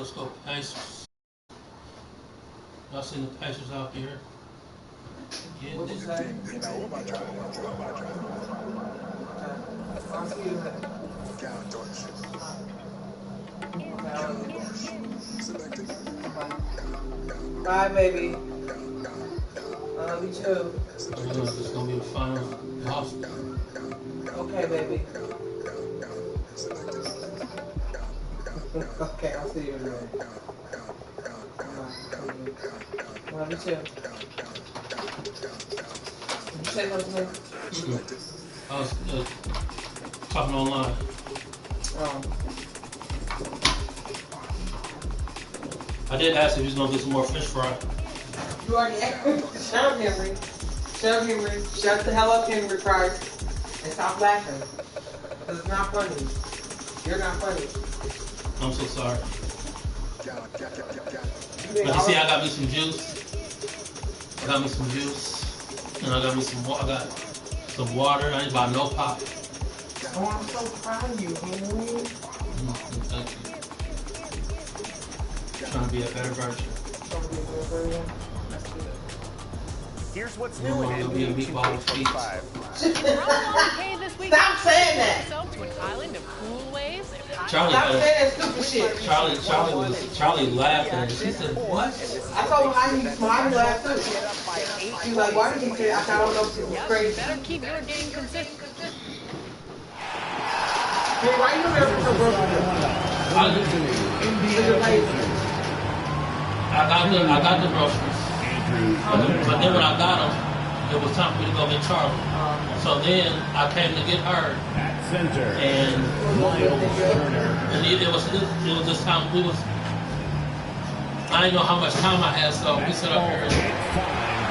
let's go Pacers. Y'all seen the Pacers out here? What'd you say? I'll see you later. Bye, baby. I love you too. It's gonna be the final Boston. Okay, baby. Okay, I'll see you later. Love you too. Did you say something to me? I was talking online. Oh. I did ask if he was gonna get some more fish fry. You already asked. Shut up, Henry. Shut up, Henry. Shut the hell up, Henry Price. And stop laughing. Because it's not funny. You're not funny. I'm so sorry. But you see, I got me some juice. I got me some juice. And I got me some water. I got some water. I ain't buy no pop. Oh, I'm so proud of you, Henry. Thank you. Trying to be a better version. Here's what's new in NBA 2K25. Stop saying that. Charlie, Stop saying that stupid shit. Charlie laughing and she said, what? I told her he smiled last too. She was like, why did he say I don't know if she was crazy. Better keep your game consistent. Hey, why you never put your groceries I got the groceries. But then when I got them, it was time for me to go get Charlie. So then I came to get her. At center. And it was this time we was. I didn't know how much time I had, so we set up here and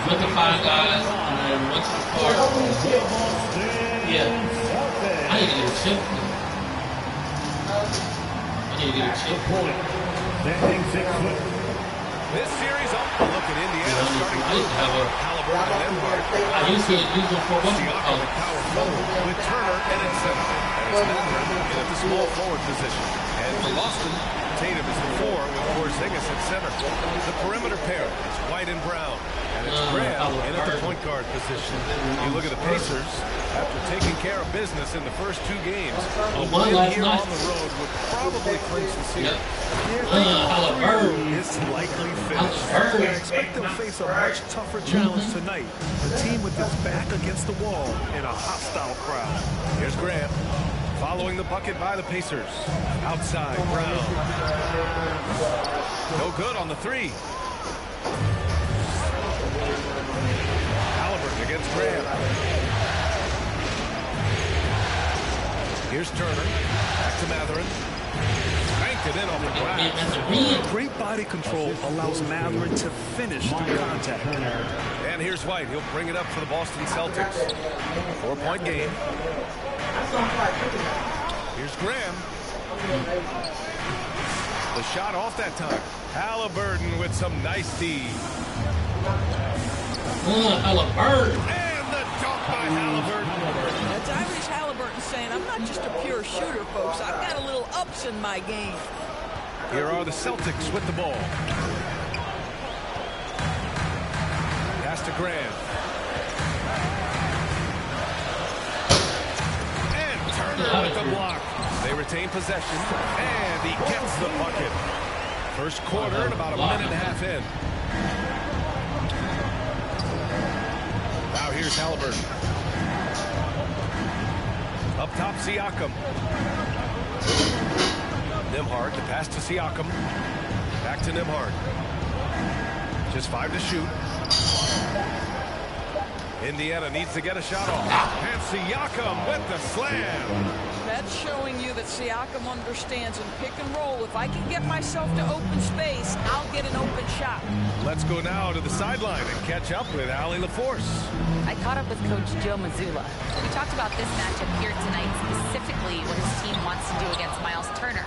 went to Five Guys and then went to the store. Yeah. I need to get a chip. I need to get a chip. Standing 6 foot. This series up. Look at Indiana starting I used to have a. I used to use them for what? Power forward with Turner and in center. And it's Mathurin in at the small forward position. And for Boston, Tatum is the 4 with Porzingis at center. The perimeter pair is White and Brown. And it's Graham in at the point guard position. You look at the Pacers, after taking care of business in the first 2 games, a win here on the road would probably clinch the series. Is likely finished. I expect they'll face a much tougher challenge tonight. A team with its back against the wall in a hostile crowd. Here's Graham. Following the bucket by the Pacers. Outside, Brown. No good on the 3. Halliburton against Graham. Here's Turner. Back to Mathurin. Cranked it in off the glass. Great body control allows Mathurin to finish through contact. And here's White. He'll bring it up for the Boston Celtics. 4-point game. Here's Graham. The shot off that time. Halliburton with some nice D. Halliburton. And the dunk by Halliburton. That's Irish Halliburton saying, I'm not just a pure shooter, folks. I've got a little ups in my game. Here are the Celtics with the ball. Pass to Graham. And Turner with the block. They retain possession, and he gets the bucket. First quarter and about a minute and a half in. Now here's Halliburton. Up top, Siakam. Nembhard, the pass to Siakam. Back to Nembhard. Just 5 to shoot. Indiana needs to get a shot off. And Siakam with the slam. That's showing you that Siakam understands in pick and roll. If I can get myself to open space, I'll get an open shot. Let's go now to the sideline and catch up with Allie LaForce. I caught up with Coach Joe Mazzulla. We talked about this matchup here tonight, specifically what his team wants to do against Miles Turner.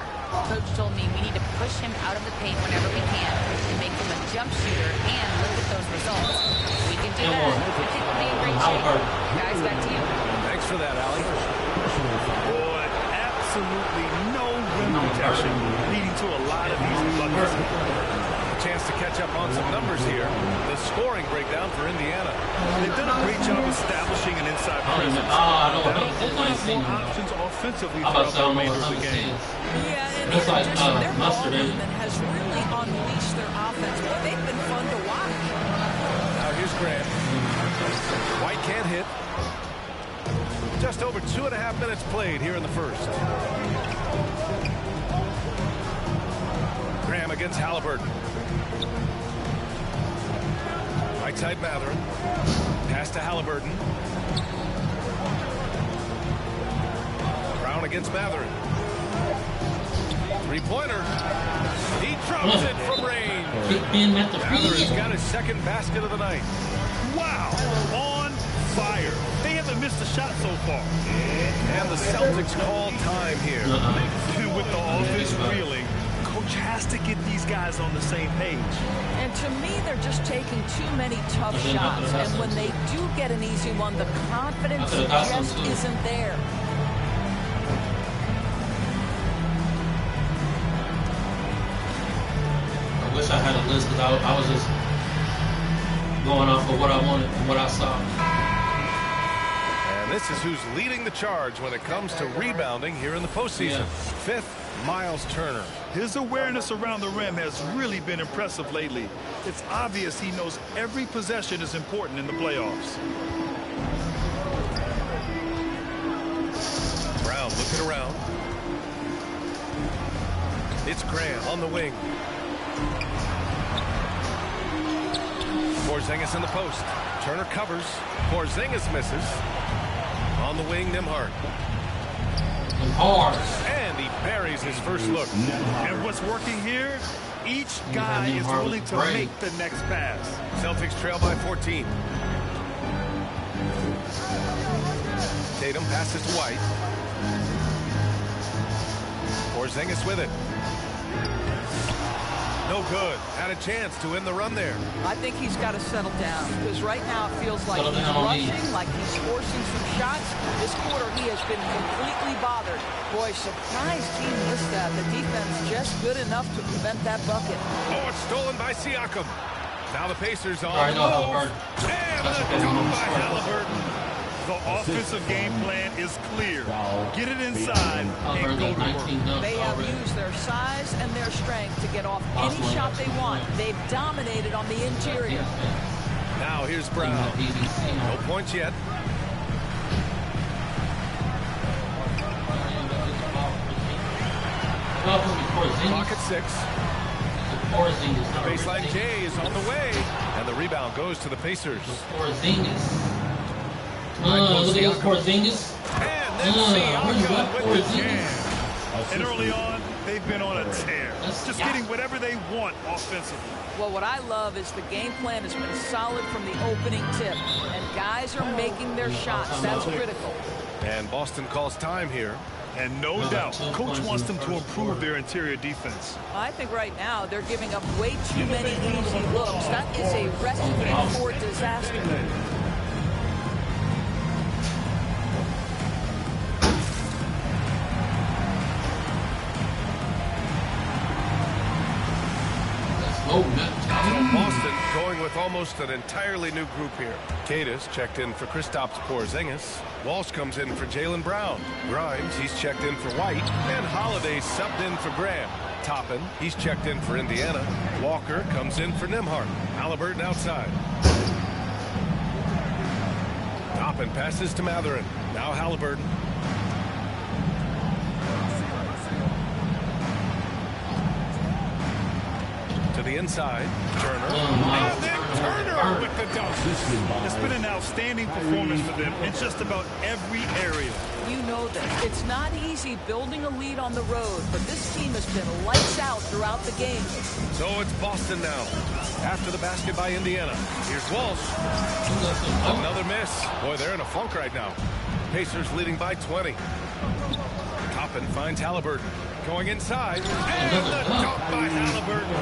Coach told me we need to push him out of the paint whenever we can and make him a jump shooter and look at those results. If we can do that, I think we'll be in great shape. Guys, back to you. Thanks for that, Allie. Boy, absolutely no rim protection, leading to a lot of easy buckets. A chance to catch up on some numbers here. The scoring breakdown for Indiana. They've done a great job establishing an inside presence. That'll open up more options offensively throughout the remainder of the game. Yeah, and It's like, their ball mustard, ain't it? movement has really unleashed their offense. But they've been fun to watch. Now here's Grant. White can't hit. Just over 2.5 minutes played here in the first. Graham against Halliburton. Right side Matherin. Pass to Halliburton. Brown against Matherin. Three-pointer. He drops it from range. Matherin's got his second basket of the night. Wow, on fire. They haven't missed a shot so far. And the Celtics call time here. And with the offense reeling, coach has to get these guys on the same page. And to me, they're just taking too many tough shots. And when they do get an easy one, the confidence just isn't there. I wish I had a list because I was just going off of what I wanted and what I saw. And this is who's leading the charge when it comes to rebounding here in the postseason. Fifth, Miles Turner. His awareness around the rim has really been impressive lately. It's obvious he knows every possession is important in the playoffs. Brown looking around. It's Grant on the wing. Porzingis in the post. Turner covers. Porzingis misses. On the wing, Nembhard. And he buries his first look. And what's working here? Each guy is willing to make the next pass. Celtics trail by 14. Tatum passes to White. Porzingis with it. No good. Had a chance to end the run there. I think he's got to settle down because right now it feels like he's rushing, like he's forcing some shots. This quarter he has been completely bothered. Boy, surprised he missed that. The defense just good enough to prevent that bucket. Oh, it's stolen by Siakam. Now the Pacers on the move. And the dunk by Halliburton. The offensive game plan is clear. Get it inside and go to work. They have used their size and their strength to get off any shot they want. They've dominated on the interior. Now here's Brown. No points yet. Clock at 6. Baseline J is on the way. And the rebound goes to the Pacers. Look at those Porzingis. And then Siakam with the jam. And early on, they've been on a tear. Just getting whatever they want offensively. Well, what I love is the game plan has been solid from the opening tip. And guys are making their shots. That's critical. And Boston calls time here. And no doubt, coach wants them to improve their interior defense. I think right now they're giving up way too many easy looks. That is a recipe for disaster. Boston going with almost an entirely new group here. Cadis checked in for Kristaps Porzingis. Walsh comes in for Jaylen Brown. Grimes, he's checked in for White. And Holiday subbed in for Graham. Toppin, he's checked in for Indiana. Walker comes in for Nembhard. Halliburton outside. Toppin passes to Matherin. Now Halliburton. To the inside. Turner. And then Turner with the dunk. It's been an outstanding performance for them in just about every area. You know this. It's not easy building a lead on the road, but this team has been lights out throughout the game. So it's Boston now. After the basket by Indiana. Here's Walsh. Another miss. Boy, they're in a funk right now. Pacers leading by 20. Toppin finds Halliburton. Going inside. And the dunk by Halliburton.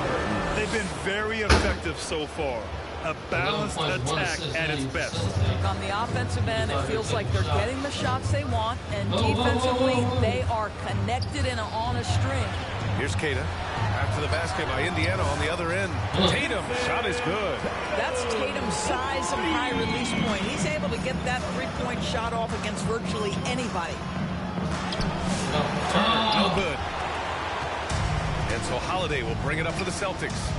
They've been very effective so far. A balanced attack at its best. On the offensive end, it feels like they're getting the shots they want, and defensively, they are connected and on a string. Here's Cada. After the basket by Indiana on the other end. Tatum, shot is good. That's Tatum's size and high release point. He's able to get that three-point shot off against virtually anybody. No good. And so Holiday will bring it up for the Celtics.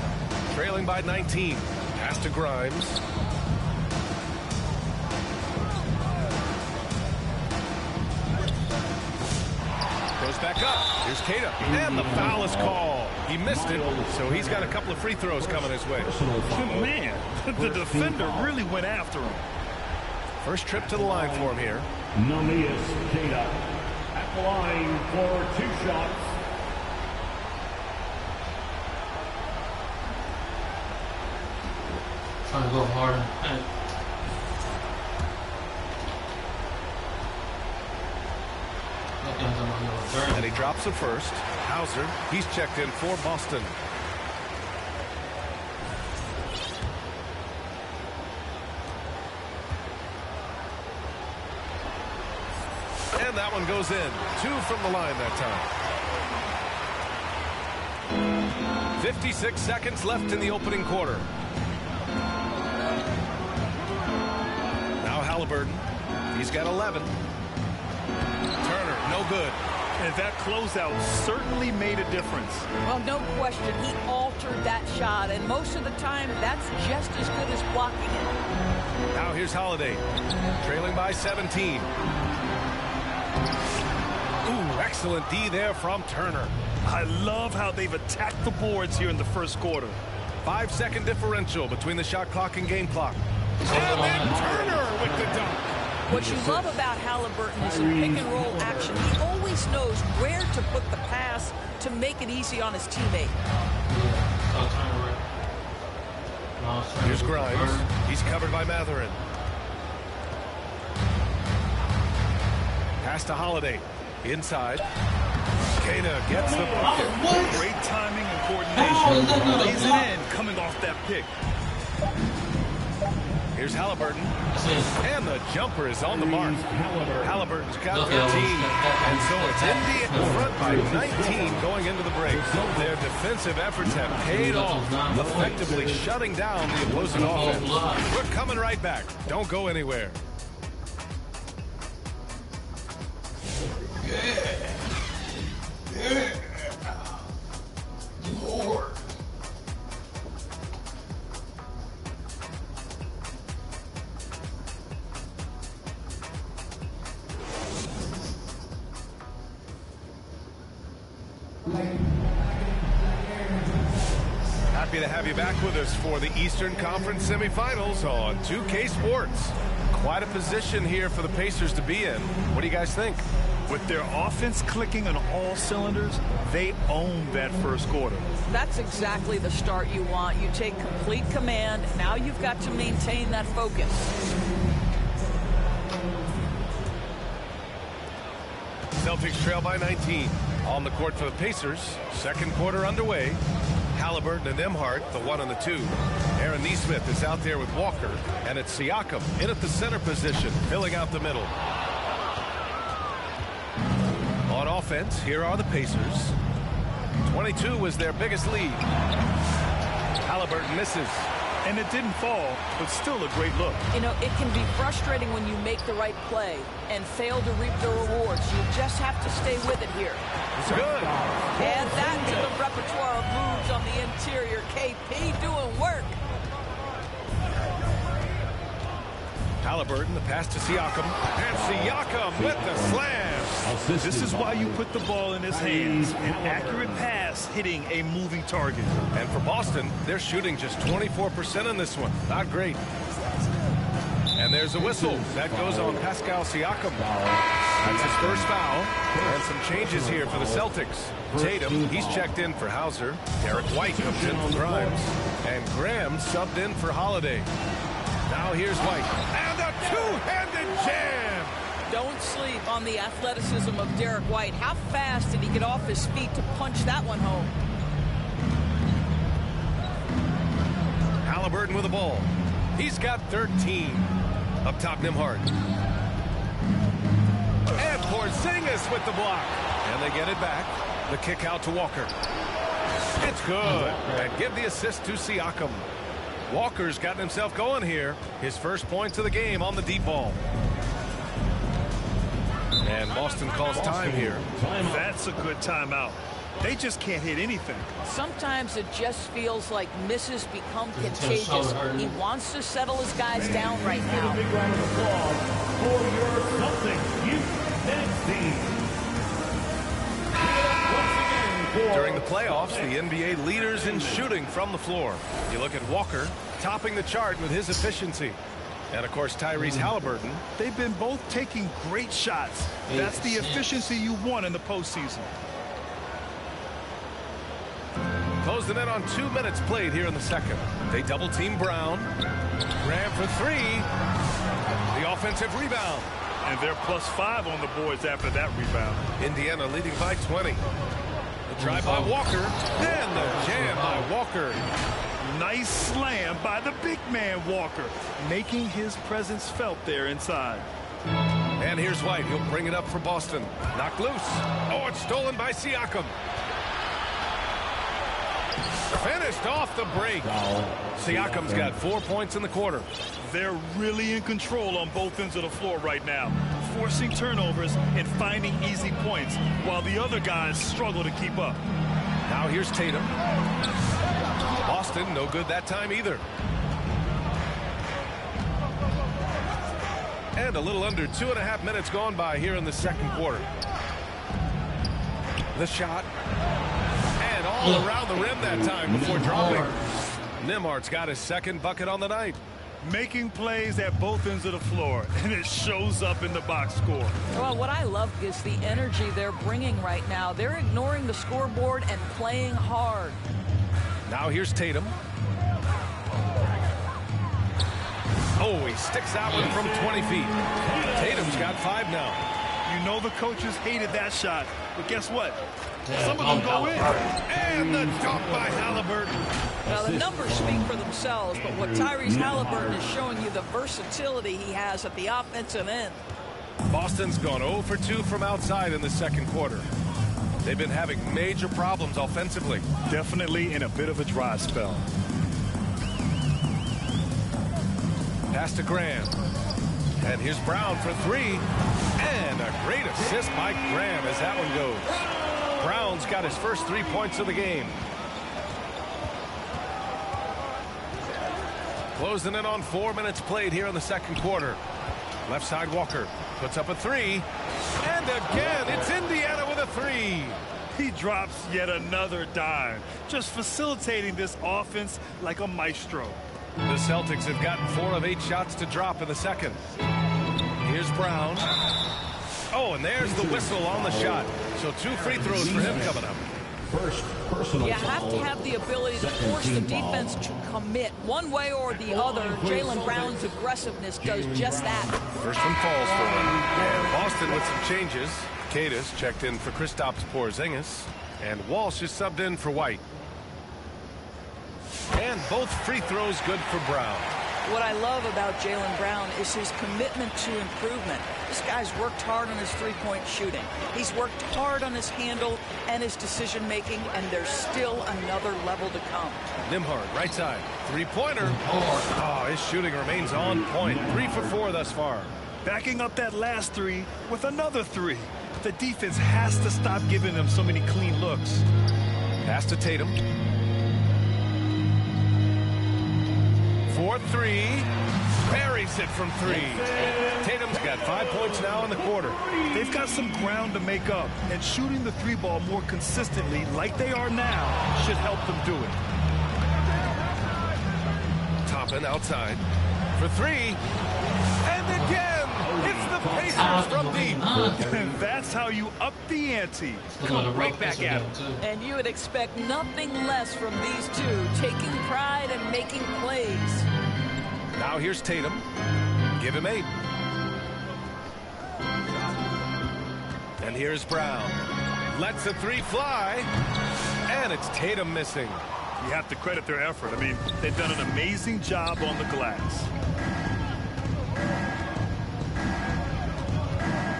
Trailing by 19. Pass to Grimes. Goes back up. Here's Cada. And the foul is called. He missed it, so he's got a couple of free throws coming his way. Man, the defender really went after him. First trip to the line for him here. Namias Cada at the line for 2 shots. Trying to go hard. And he drops the first. Hauser, he's checked in for Boston. And that one goes in. 2 from the line that time. 56 seconds left in the opening quarter. Now Halliburton. He's got 11. Turner, no good. And that closeout certainly made a difference. Well, no question. He altered that shot, and most of the time, that's just as good as blocking it. Now here's Holiday. Trailing by 17. Ooh, excellent D there from Turner. I love how they've attacked the boards here in the first quarter. 5-second differential between the shot clock and game clock. And then Turner with the dunk. What you love about Halliburton is the pick and roll action. He always knows where to put the pass to make it easy on his teammate. Here's Grimes. He's covered by Matherin. Pass to Holiday. Inside. Cada gets the bucket. Great timing and coordination. Lays it in coming off that pick. Here's Halliburton. And the jumper is on the mark. Halliburton's got 13. And so it's Indy in front by 19 going into the break. Their defensive efforts have paid off, effectively shutting down the opposing offense. We're coming right back. Don't go anywhere. Lord. Happy to have you back with us for the Eastern Conference semifinals on 2K Sports. Quite a position here for the Pacers to be in. What do you guys think? With their offense clicking on all cylinders, they own that first quarter. That's exactly the start you want. You take complete command. Now you've got to maintain that focus. Celtics trail by 19. On the court for the Pacers. Second quarter underway. Halliburton and Nembhard, the 1 and the 2. Aaron Nesmith is out there with Walker. And it's Siakam in at the center position, filling out the middle. On offense, here are the Pacers. 22 was their biggest lead. Halliburton misses. And it didn't fall, but still a great look. You know, it can be frustrating when you make the right play and fail to reap the rewards. You just have to stay with it here. It's good. Add that to the repertoire of moves on the interior. KP doing work. Halliburton, the pass to Siakam. And Siakam with the slam. This is why you put the ball in his hands. An accurate pass hitting a moving target. And for Boston, they're shooting just 24% in this one. Not great. And there's a whistle. That goes on Pascal Siakam. That's his first foul. And some changes here for the Celtics. Tatum, he's checked in for Hauser. Derek White comes in for Grimes. And Graham subbed in for Holiday. Now here's White. And a two-handed jam! Don't sleep on the athleticism of Derek White. How fast did he get off his feet to punch that one home? Halliburton with the ball. He's got 13. Up top, Nembhard. And Porzingis with the block. And they get it back. The kick out to Walker. It's good. And give the assist to Siakam. Walker's gotten himself going here. His first points of the game on the deep ball. And Boston calls time here. That's a good timeout. They just can't hit anything. Sometimes it just feels like misses become contagious. He wants to settle his guys down right now. A big round of applause for your Celtics youth dance team. During the playoffs, the NBA leaders in shooting from the floor. You look at Walker topping the chart with his efficiency. And, of course, Tyrese Halliburton. They've been both taking great shots. That's the efficiency you want in the postseason. Closing in on 2 minutes played here in the second. They double-team Brown. Graham for three. The offensive rebound. And they're +5 on the boards after that rebound. Indiana leading by 20. The drive by Walker. And the jam by Walker. Nice slam by the big man Walker, making his presence felt there inside. And here's White. He'll bring it up for Boston. Knocked loose. Oh, it's stolen by Siakam. Finished off the break. Siakam's got 4 points in the quarter. They're really in control on both ends of the floor right now, forcing turnovers and finding easy points, while the other guys struggle to keep up. Now here's Tatum. Boston, no good that time either. And a little under 2.5 minutes gone by here in the second quarter. The shot. And all around the rim that time before dropping. Nembhard's got his second bucket on the night. Making plays at both ends of the floor, and it shows up in the box score. Well, what I love is the energy they're bringing right now. They're ignoring the scoreboard and playing hard. Now here's Tatum. Oh, he sticks that one from 20 feet. Tatum's got 5 now. You know the coaches hated that shot, but guess what? Some of them go in. And the dunk by Halliburton. Now, the numbers speak for themselves, but what Tyrese Halliburton is showing you the versatility he has at the offensive end. Boston's gone 0 for 2 from outside in the second quarter. They've been having major problems offensively. Definitely in a bit of a dry spell. Pass to Graham. And here's Brown for three. And a great assist by Graham as that one goes. Brown's got his first 3 points of the game. Closing in on 4 minutes played here in the second quarter. Left side Walker puts up a three. And again, it's Indiana with a three. He drops yet another dime, just facilitating this offense like a maestro. The Celtics have gotten 4 of 8 shots to drop in the second. Here's Brown. Oh, and there's the whistle on the shot. So 2 free throws for him coming up. You have to have the ability to force the defense to commit one way or the other. Jaylen Brown's aggressiveness does just that. First one falls for him. And Boston with some changes. Kadis checked in for Kristaps Porzingis. And Walsh is subbed in for White. And both free throws good for Brown. What I love about Jaylen Brown is his commitment to improvement. This guy's worked hard on his three-point shooting. He's worked hard on his handle and his decision-making, and there's still another level to come. Nembhard, right side. Three-pointer. Oh, his shooting remains on point. 3 for 4 thus far. Backing up that last three with another three. The defense has to stop giving them so many clean looks. Pass to Tatum. 4-3. Buries it from 3. Tatum's got 5 points now in the quarter. They've got some ground to make up, and shooting the 3-ball more consistently like they are now should help them do it. Toppin outside for 3. And again, it's the Pacers from deep. And that's how you up the ante. Come right back at them. And you would expect nothing less from these two, taking pride and making plays. Now here's Tatum. Give him 8. And here's Brown. Lets the 3 fly. And it's Tatum missing. You have to credit their effort. I mean, they've done an amazing job on the glass.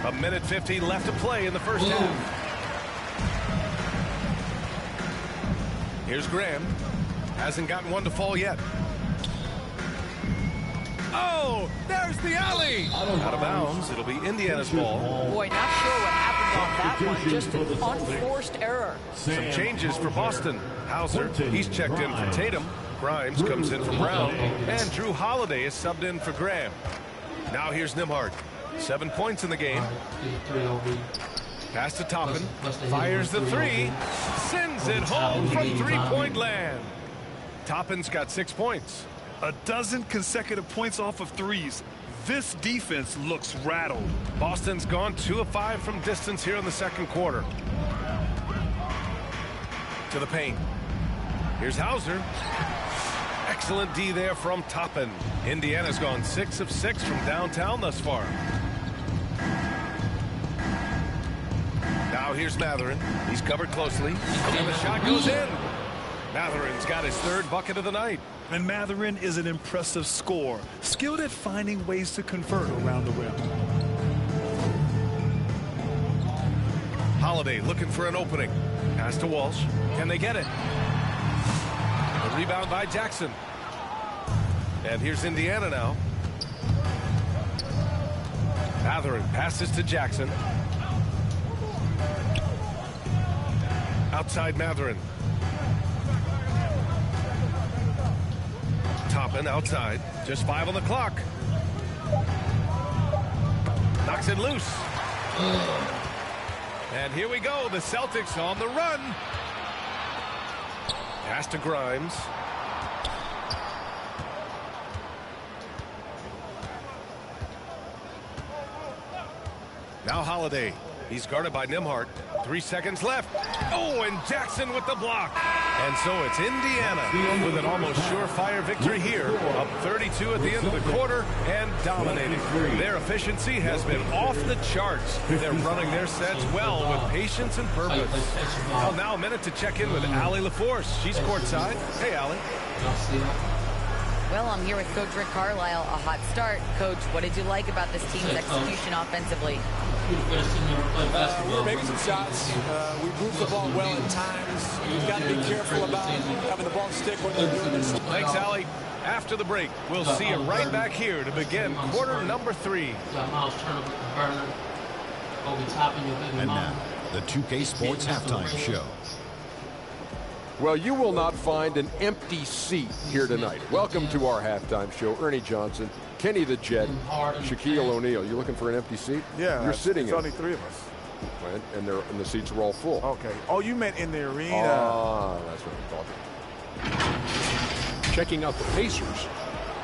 A minute 15 left to play in the first half. Here's Graham. Hasn't gotten one to fall yet. Oh, there's the alley. Out of bounds. It'll be Indiana's ball. Boy, not sure what happened on that one. Just an unforced error. Some changes for Boston. Hauser, he's checked in for Tatum. Grimes comes in for Brown. And Drew Holiday is subbed in for Graham. Now here's Nembhard. 7 points in the game. Pass to Toppin. Fires the three. Sends it home from three-point land. Toppin's got 6 points. A dozen consecutive points off of threes. This defense looks rattled. Boston's gone 2 of 5 from distance here in the second quarter. To the paint. Here's Hauser. Excellent D there from Toppin. Indiana's gone 6 of 6 from downtown thus far. Now here's Mathurin. He's covered closely. And the shot goes in. Mathurin's got his 3rd bucket of the night. And Mathurin is an impressive scorer, skilled at finding ways to convert around the rim. Holiday looking for an opening. Pass to Walsh. Can they get it? The rebound by Jackson. And here's Indiana now. Mathurin passes to Jackson. Outside Mathurin. Toppin outside. Just 5 on the clock. Knocks it loose. And here we go. The Celtics on the run. Pass to Grimes. Now Holiday. He's guarded by Nembhard. 3 seconds left. Oh, and Jackson with the block. And so it's Indiana with an almost surefire victory here. Up 32 at the end of the quarter and dominating. Their efficiency has been off the charts. They're running their sets well with patience and purpose. Well, now a minute to check in with Allie LaForce. She's courtside. Hey, Allie. Well, I'm here with Coach Rick Carlisle. A hot start. Coach, what did you like about this team's execution offensively? We were making some shots. We moved the ball well at times. We've got to be careful about having the ball stick when they're doing this. Thanks, Allie. After the break, we'll see you right back here to begin quarter number 3. And now, the 2K Sports Halftime Show. Well, you will not find an empty seat here tonight. Welcome to our halftime show. Ernie Johnson, Kenny the Jet, Shaquille O'Neal. You looking for an empty seat? Yeah, you're sitting. There's only 3 of us. Right, and the seats are all full. Okay. Oh, you meant in the arena. Ah, that's what I'm talking. Checking out the Pacers.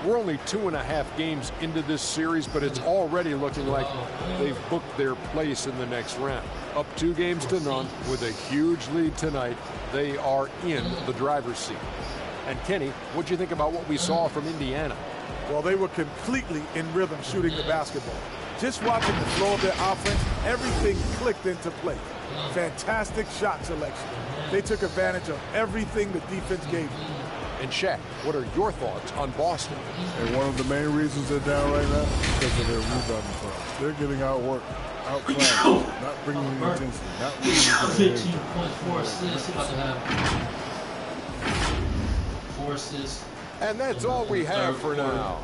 We're only 2.5 games into this series, but it's already looking like they've booked their place in the next round. Up 2 games to none with a huge lead tonight. They are in the driver's seat. And Kenny, what'd you think about what we saw from Indiana? Well, they were completely in rhythm shooting the basketball. Just watching the flow of their offense, everything clicked into place. Fantastic shot selection. They took advantage of everything the defense gave them. And Shaq, what are your thoughts on Boston? And one of the main reasons they're down right now is because of their rebounding problem. They're getting outworked, outclassed, not bringing the intensity, not bringing the 15.4 assists. About to have 4 assists. And that's all we have for now.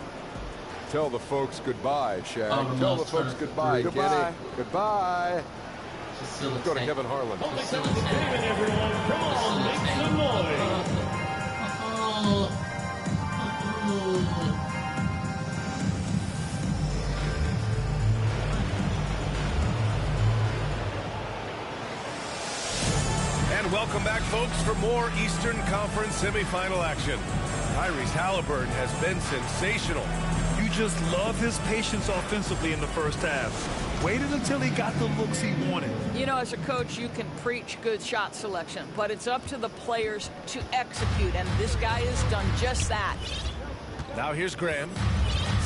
Tell the folks goodbye, Shaq. Tell the folks goodbye, Kenny. Goodbye. Let's go to Kevin Harlan. Everyone, come on, make some noise. And welcome back, folks, for more Eastern Conference semifinal action. Tyrese Halliburton has been sensational. You just love his patience offensively in the first half. Waited until he got the looks he wanted. You know, as a coach, you can preach good shot selection, but it's up to the players to execute, and this guy has done just that. Now here's Graham,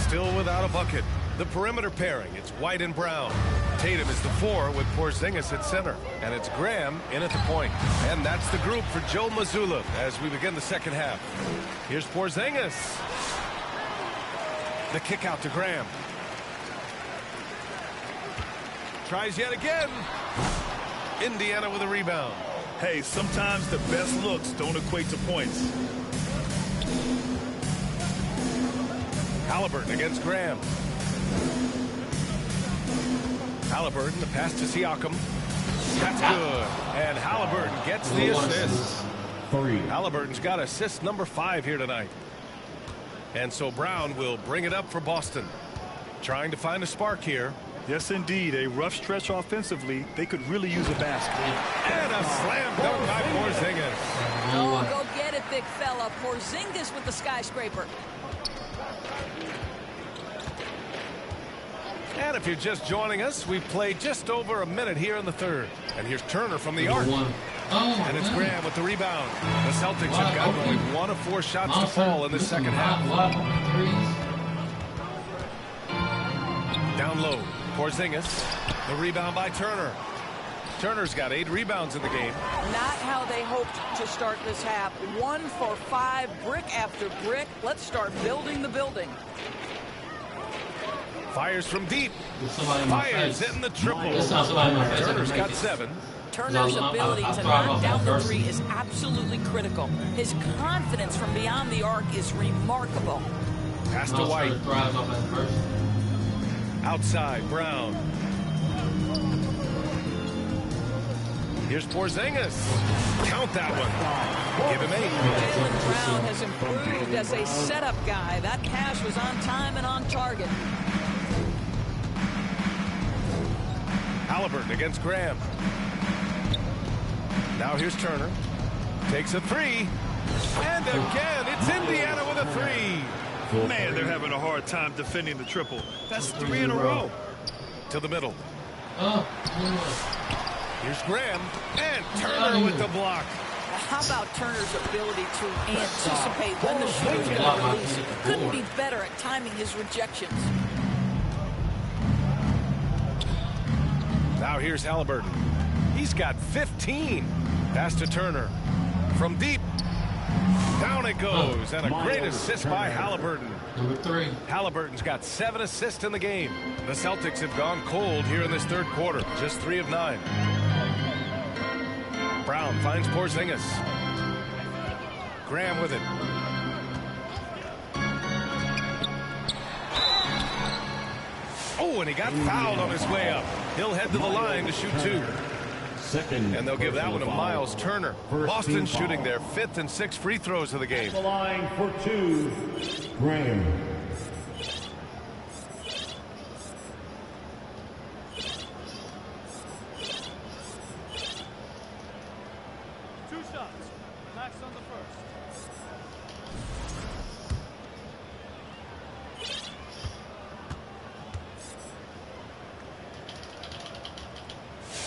still without a bucket. The perimeter pairing, it's White and Brown. Tatum is the 4 with Porzingis at center, and it's Graham in at the point. And that's the group for Joe Mazzulla as we begin the second half. Here's Porzingis. The kick out to Graham. Tries yet again. Indiana with a rebound. Hey, sometimes the best looks don't equate to points. Halliburton against Graham. Halliburton, the pass to Siakam. That's good. And Halliburton gets the assist. Halliburton's got assist number 5 here tonight. And so Brown will bring it up for Boston. Trying to find a spark here. Yes, indeed. A rough stretch offensively. They could really use a basket. And a slam dunk by Porzingis. Oh, go get it, big fella. Porzingis with the skyscraper. And if you're just joining us, we've played just over a minute here in the third. And here's Turner from the arc. And it's Graham with the rebound. The Celtics have got only 1 of 4 shots to fall in the second half. Down low, Porzingis. The rebound by Turner. Turner's got 8 rebounds in the game. Not how they hoped to start this half. 1 for 5, brick after brick. Let's start building the building. Fires from deep. Fires hitting the triple. Turner's got 7. Turner's ability to knock down the 3 is absolutely critical. His confidence from beyond the arc is remarkable. Pass to White. Outside, Brown. Here's Porzingis. Count that one. Give him 8. Jaylen Brown has improved as a setup guy. That pass was on time and on target. Halliburton against Graham. Now here's Turner. Takes a 3. And again, it's Indiana with a 3. Man, they're having a hard time defending the triple. That's 3 in a row. To the middle. Here's Graham. And Turner with the block. How about Turner's ability to anticipate when the shooter's going to release? Couldn't be better at timing his rejections. Now here's Halliburton. He's got 15. Pass to Turner. From deep. Down it goes. And a great assist by Halliburton. Number 3. Halliburton's got 7 assists in the game. The Celtics have gone cold here in this third quarter. Just 3 of 9. Brown finds Porzingis. Graham with it. Oh, and he got fouled on his way up. He'll head to the line to shoot 2. And they'll give that one to Miles Turner. Boston shooting their 5th and 6th free throws of the game. The line for 2, Graham.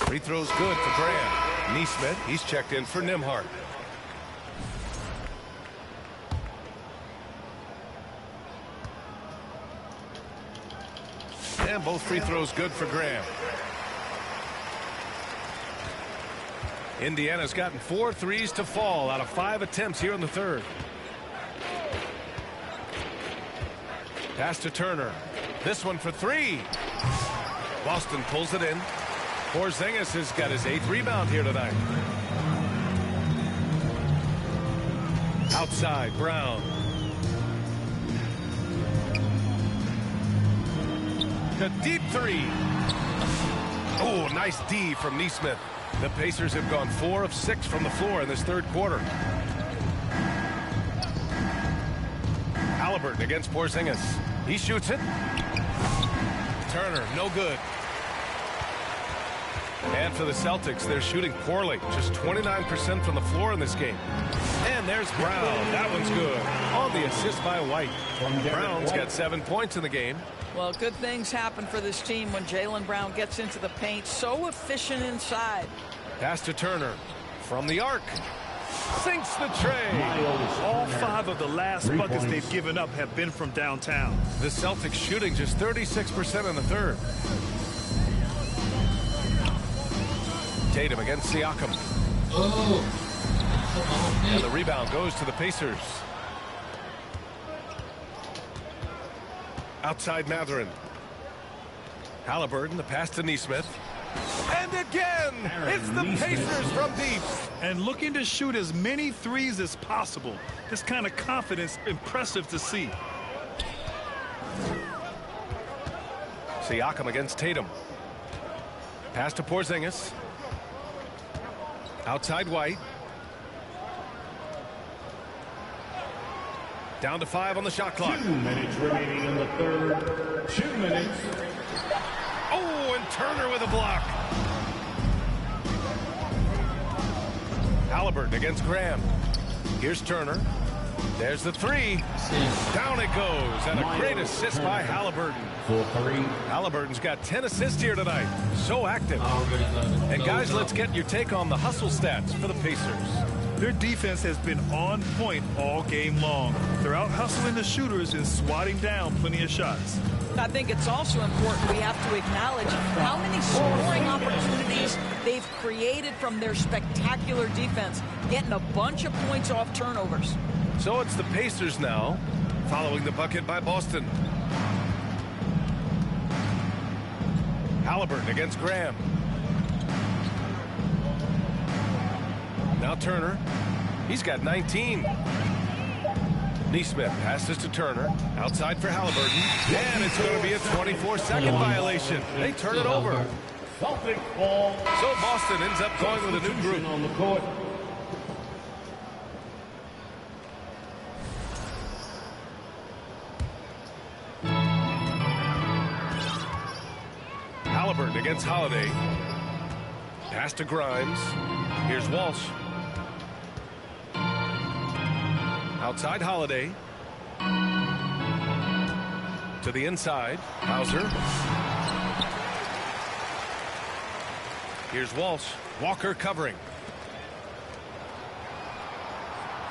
Free throw's good for Graham. Neesmith, he's checked in for Nembhard. And both free throws good for Graham. Indiana's gotten 4 threes to fall out of 5 attempts here in the third. Pass to Turner. This one for 3. Boston pulls it in. Porzingis has got his 8th rebound here tonight. Outside, Brown. A deep 3. Oh, nice D from Neesmith. The Pacers have gone 4 of 6 from the floor in this third quarter. Halliburton against Porzingis. He shoots it. Turner, no good. And for the Celtics, they're shooting poorly. Just 29% from the floor in this game. And there's Brown. That one's good. On the assist by White. Brown's got 7 points in the game. Well, good things happen for this team when Jaylen Brown gets into the paint. So efficient inside. Pass to Turner. From the arc. Sinks the tray. All 5 of the last buckets they've given up have been from downtown. The Celtics shooting just 36% in the third. Tatum against Siakam. And the rebound goes to the Pacers. Outside Mathurin. Halliburton, the pass to Neesmith. And again, it's the Pacers from deep. And looking to shoot as many threes as possible. This kind of confidence, impressive to see. Siakam against Tatum. Pass to Porzingis. Outside White. Down to 5 on the shot clock. 2 minutes remaining in the third. 2 minutes. Oh, and Turner with a block. Halliburton against Graham. Here's Turner. There's the 3. Down it goes. And a great assist by Halliburton. Halliburton's got 10 assists here tonight. So active. And guys, let's get your take on the hustle stats for the Pacers. Their defense has been on point all game long. They're out hustling the shooters and swatting down plenty of shots. I think it's also important we have to acknowledge how many scoring opportunities they've created from their spectacular defense, getting a bunch of points off turnovers. So it's the Pacers now, following the bucket by Boston. Halliburton against Graham. Now Turner. He's got 19. Neesmith passes to Turner. Outside for Halliburton. And it's going to be a 24-second violation. They turn it over. So Boston ends up going with a new group. On the court. Halliburton against Holiday. Pass to Grimes. Here's Walsh. Outside Holiday. To the inside. Hauser. Here's Walsh. Walker covering.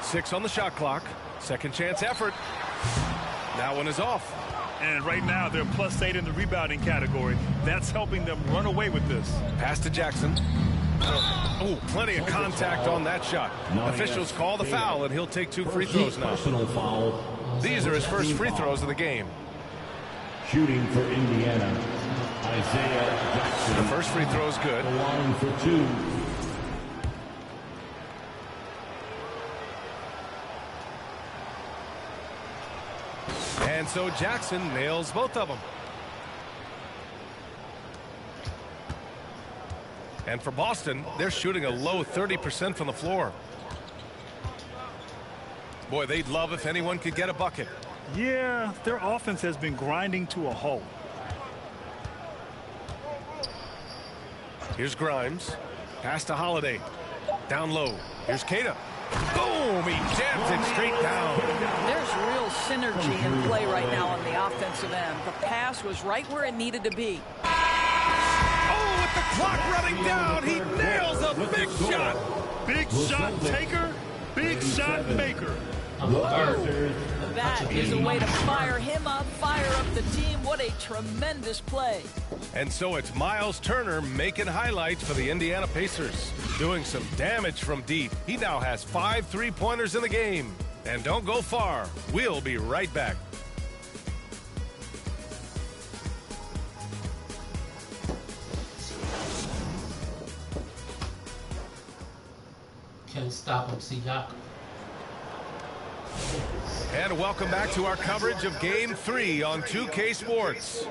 6 on the shot clock. Second chance effort. That one is off. And right now, they're +8 in the rebounding category. That's helping them run away with this. Pass to Jackson. Oh, plenty of contact on that shot. Officials call the foul, and he'll take 2 free throws now. These are his first free throws of the game. Shooting for Indiana, Isaiah Jackson. The first free throw is good. The line for 2. And so Jackson nails both of them. And for Boston, they're shooting a low 30% from the floor. Boy, they'd love if anyone could get a bucket. Yeah, their offense has been grinding to a halt. Here's Grimes. Pass to Holiday. Down low. Here's Keita. Boom! He jams it straight down. There's real synergy in play right now on the offensive end. The pass was right where it needed to be. Oh, with the clock running down, he nails a big shot. Big shot taker, big shot maker. That is a way to fire him up, fire up the team. What a tremendous play. And so it's Miles Turner making highlights for the Indiana Pacers. Doing some damage from deep. He now has 5 3-pointers in the game. And don't go far. We'll be right back. Can't stop him, Siakam. And welcome back to our coverage of Game 3 on 2K Sports.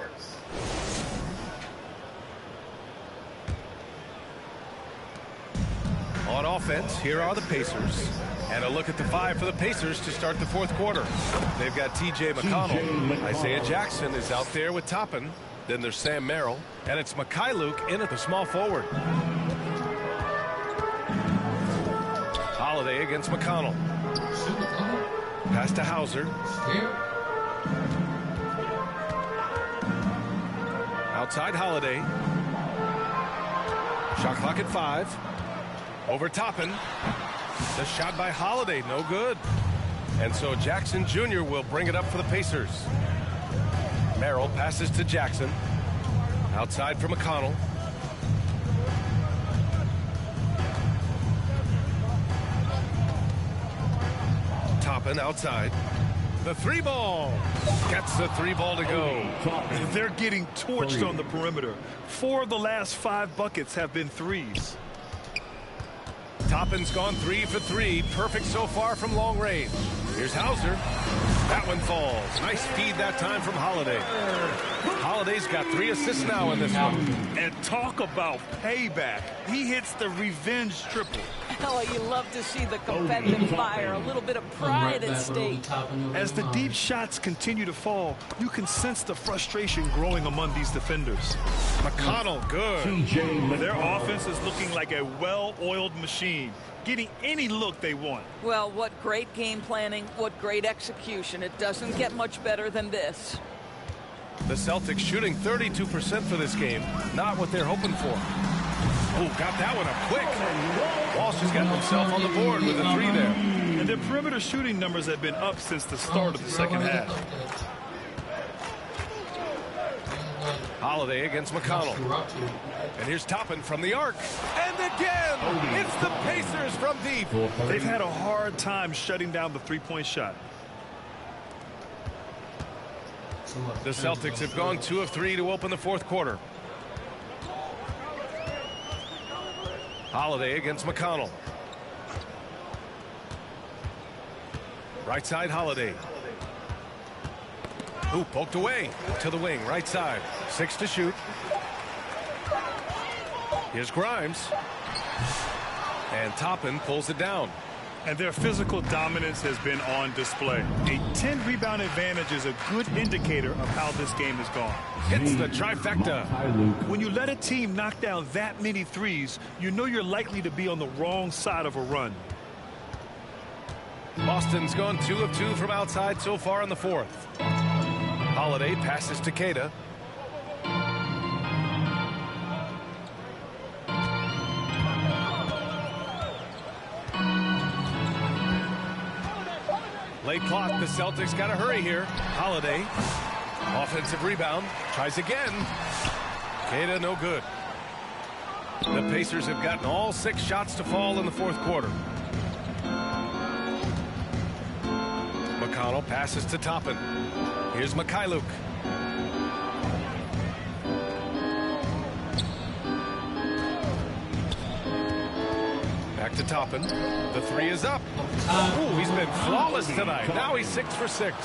On offense, here are the Pacers. And a look at the 5 for the Pacers to start the 4th quarter. They've got T.J. McConnell. Isaiah Jackson is out there with Toppin. Then there's Sam Merrill. And it's Mikhailuk in at the small forward. Holiday against McConnell. Pass to Hauser. Outside Holiday. Shot clock at 5. Over Toppin. The shot by Holiday, no good. And so Jackson Jr. will bring it up for the Pacers. Merrill passes to Jackson. Outside for McConnell. Toppin outside. The three ball. Gets the three ball to go. They're getting torched on the perimeter. 4 of the last 5 buckets have been threes. Toppin's gone 3 for 3. Perfect so far from long range. Here's Hauser. That one falls. Nice feed that time from Holiday. Holiday's got 3 assists now in this one. And talk about payback. He hits the revenge triple. Oh, you love to see the competitive fire, a little bit of pride at stake. As the deep shots continue to fall, you can sense the frustration growing among these defenders. McConnell, good. Their offense is looking like a well-oiled machine, getting any look they want. Well, what great game planning, what great execution. It doesn't get much better than this. The Celtics shooting 32% for this game. Not what they're hoping for. Oh, got that one up quick. Walsh has got himself on the board with a 3 there. And their perimeter shooting numbers have been up since the start of the second half. Holiday against McConnell. And here's Toppin from the arc. And again, it's the Pacers from deep. They've had a hard time shutting down the three-point shot. The Celtics have gone 2 of 3 to open the fourth quarter. Holiday against McConnell. Right side, Holiday. Ooh, poked away to the wing, right side. 6 to shoot. Here's Grimes. And Toppin pulls it down. And their physical dominance has been on display. A 10-rebound advantage is a good indicator of how this game has gone. Hits the trifecta. When you let a team knock down that many threes, you know you're likely to be on the wrong side of a run. Boston's gone 2 of 2 from outside so far in the fourth. Holiday passes to Queta. Late clock, the Celtics got to hurry here. Holiday, offensive rebound, tries again. Queta, no good. The Pacers have gotten all 6 shots to fall in the fourth quarter. McConnell passes to Toppin. Here's Mikhailuk. Back to Toppin. The 3 is up. Ooh, he's been flawless tonight. Now he's 6 for 6.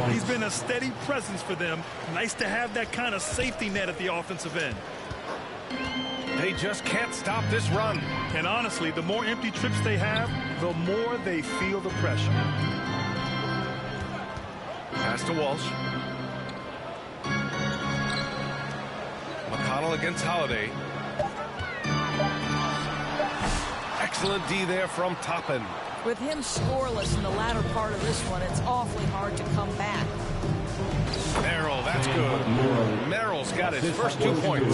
He's been a steady presence for them. Nice to have that kind of safety net at the offensive end. They just can't stop this run. And honestly, the more empty trips they have, the more they feel the pressure. Pass to Walsh. McConnell against Holiday. Excellent D there from Toppin. With him scoreless in the latter part of this one, it's awfully hard to come back. Merrill, that's good. Merrill's got his first 2 points.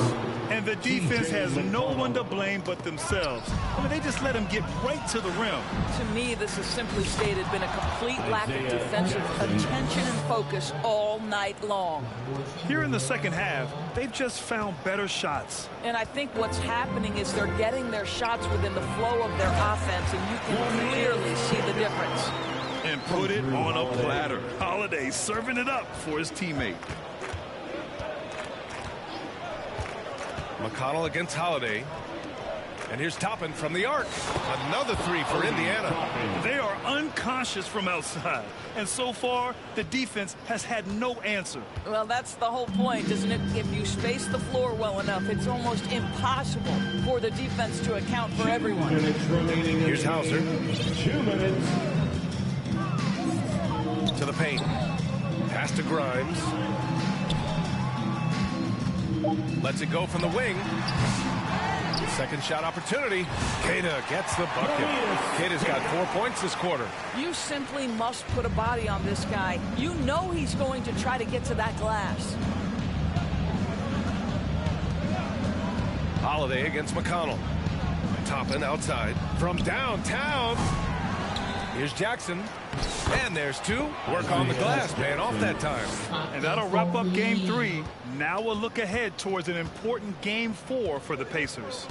And the defense has no one to blame but themselves. I mean, they just let him get right to the rim. To me, this has simply stated been a complete lack of defensive attention and focus all night long. Here in the second half, they've just found better shots. And I think what's happening is they're getting their shots within the flow of their offense, and you can clearly see the difference. And put it on a platter. Holiday serving it up for his teammate. McConnell against Holiday. And here's Toppin from the arc. Another 3 for Indiana. They are unconscious from outside. And so far, the defense has had no answer. Well, that's the whole point, isn't it? If you space the floor well enough, it's almost impossible for the defense to account for everyone. Here's Hauser. 2 minutes. To the paint. Pass to Grimes. Lets it go from the wing. Second shot opportunity. Queta gets the bucket. Queta's got 4 points this quarter. You simply must put a body on this guy. You know he's going to try to get to that glass. Holiday against McConnell. Toppin outside. From downtown. Here's Jackson. And there's 2. Work on the glass, man, off that time. And that'll wrap up game 3. Now we'll look ahead towards an important game 4 for the Pacers.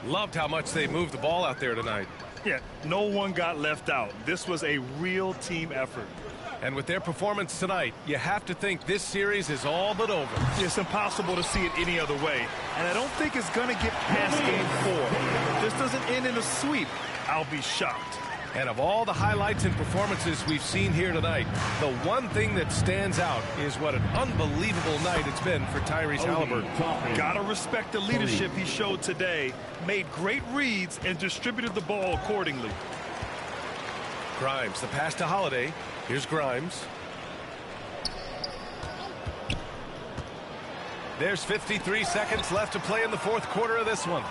Loved how much they moved the ball out there tonight. Yeah, no one got left out. This was a real team effort. And with their performance tonight, you have to think this series is all but over. It's impossible to see it any other way. And I don't think it's going to get past Game 4. If this doesn't end in a sweep, I'll be shocked. And of all the highlights and performances we've seen here tonight, the one thing that stands out is what an unbelievable night it's been for Tyrese Halliburton. Gotta respect the leadership he showed today. Made great reads and distributed the ball accordingly. Grimes, the pass to Holiday. Here's Grimes. There's 53 seconds left to play in the fourth quarter of this one.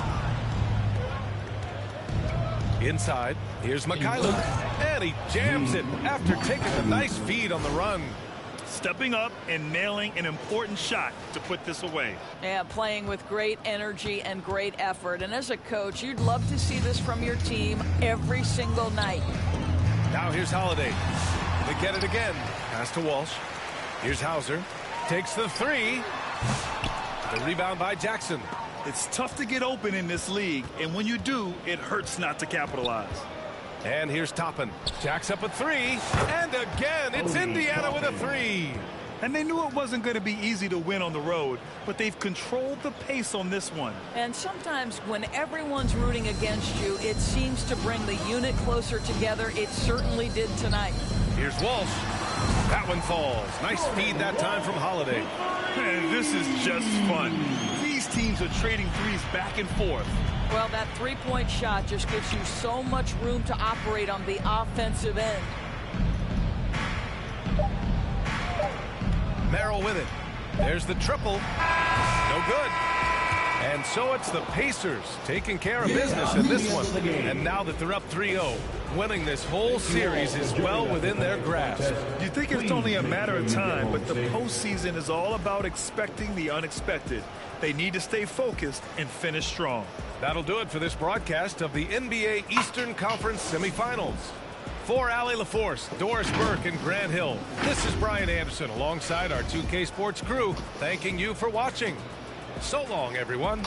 Inside, here's Mikhailuk, and he jams it after taking a nice feed on the run. Stepping up and nailing an important shot to put this away. Yeah, playing with great energy and great effort. And as a coach, you'd love to see this from your team every single night. Now here's Holiday. They get it again. Pass to Walsh. Here's Hauser. Takes the three. The rebound by Jackson. It's tough to get open in this league, and when you do, it hurts not to capitalize. And here's Toppin. Jacks up a three. And again, it's Indiana with a three. And they knew it wasn't going to be easy to win on the road, but they've controlled the pace on this one. And sometimes when everyone's rooting against you, it seems to bring the unit closer together. It certainly did tonight. Here's Walsh. That one falls. Nice feed that time from Holiday. Man, this is just fun. These teams are trading threes back and forth. Well, that three-point shot just gives you so much room to operate on the offensive end. Merrill with it. There's the triple. No good. And so it's the Pacers taking care of business in this one. And now that they're up 3-0, winning this whole series is well within their grasp. You think it's only a matter of time, but the postseason is all about expecting the unexpected. They need to stay focused and finish strong. That'll do it for this broadcast of the NBA Eastern Conference semifinals. For Allie LaForce, Doris Burke, and Grant Hill, this is Brian Anderson alongside our 2K Sports crew, thanking you for watching. So long, everyone.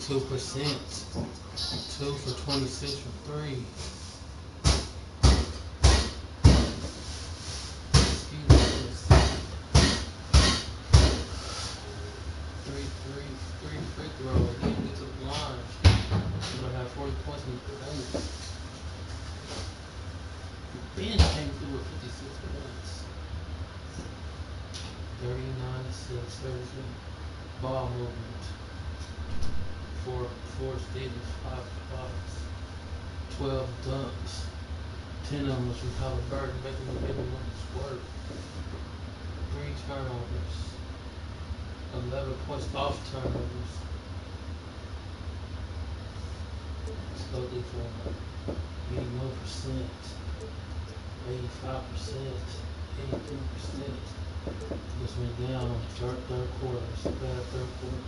Two percent, 2 for 26 for 3. Three free throws. He didn't get to the line. He's gonna have 40 points in the paint. The bench came through with 56 points. 39 assists, 33 ball movement. 4 steals, 5 blocks, 12 dunks. 10 of them was from Halliburton, making the middle one squirt. 3 turnovers. 11 points off turnovers. Slowly from 81%, 85%, 83%. Just went down on the third quarter. It's a bad third quarter.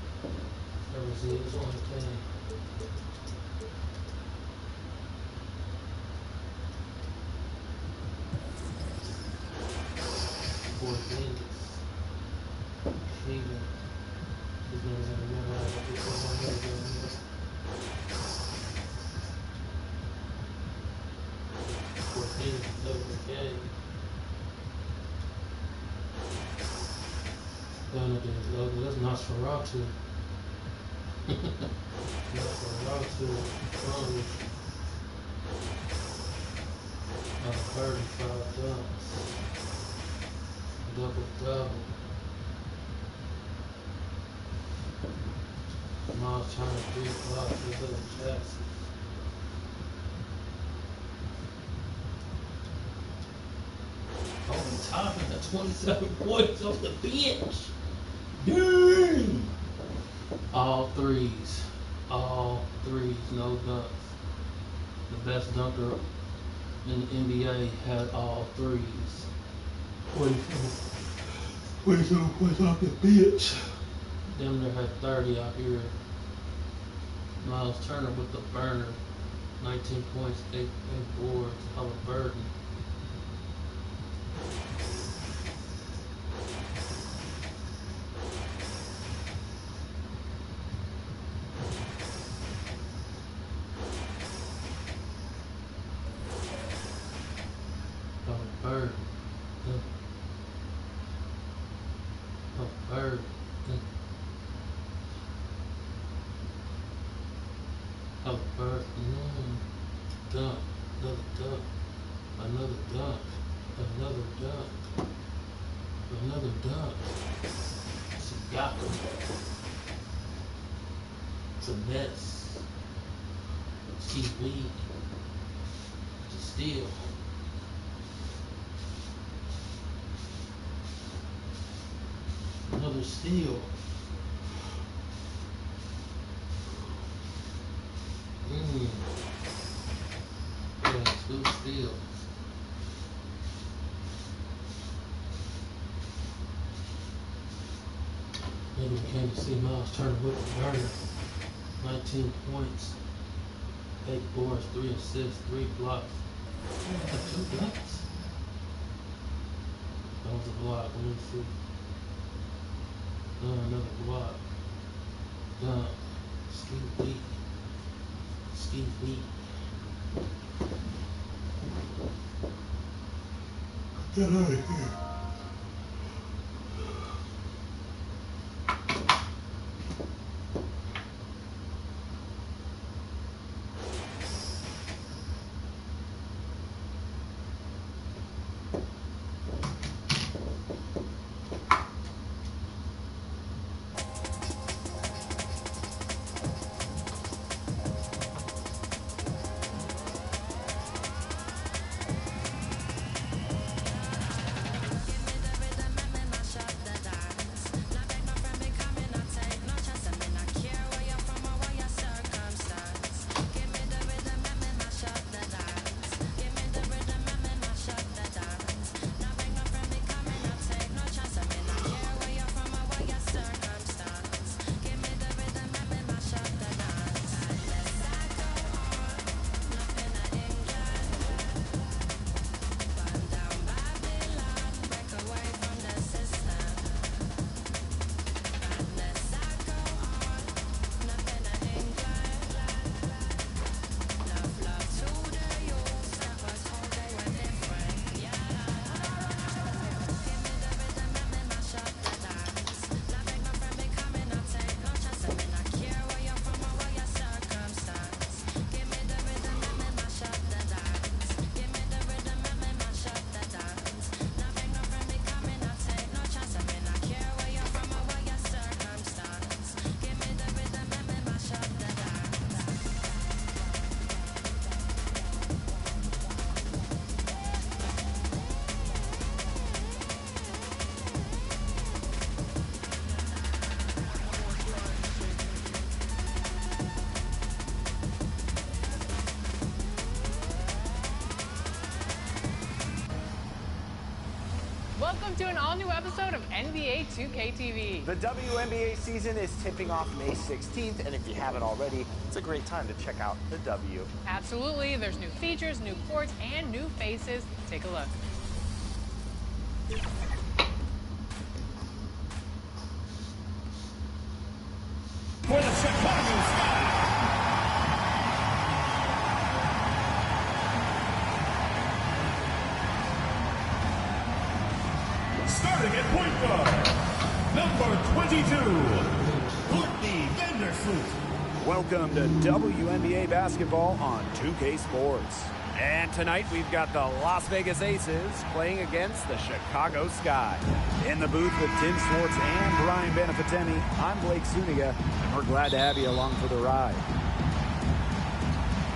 That was it. It was only thing. Boy, Vegas. Cleveland. He's never going to realize that this is one of the Boy, Vegas is over the game. That's Nosferatu. Nosferatu. 35 dunks. Double. Miles Turner 3 blocks for Little Jackson. Obi Toppin at 27 points off the bench. Dang! All threes, no dunks. The best dunker in the NBA had all threes. 27 points off the bench. Denver had 30 out here. Miles Turner with the burner. 19 points, 8 boards. Halliburton. Another dunk. Siakam. It's a mess. Steve Lee. It's a steal. Another steal. Yeah, 2 steals. Maybe we came to see Miles Turner with the burner. 19 points, 8 boards, 3 assists, 3 blocks. That's 2 blocks. That was a block. Let me see. Another block. Dunk. Steve Lee. Get out of here. Welcome to an all-new episode of NBA 2K TV. The WNBA season is tipping off May 16th, and if you haven't already, it's a great time to check out the W. Absolutely. There's new features, new courts, and new faces. Take a look. For the Chicago Sky. Starting at point guard, number 22, Courtney Vandersloot. Welcome to WNBA basketball on 2K Sports. And tonight we've got the Las Vegas Aces playing against the Chicago Sky. In the booth with Tim Schwartz and Brian Benefitemi, I'm Blake Zuniga, and we're glad to have you along for the ride.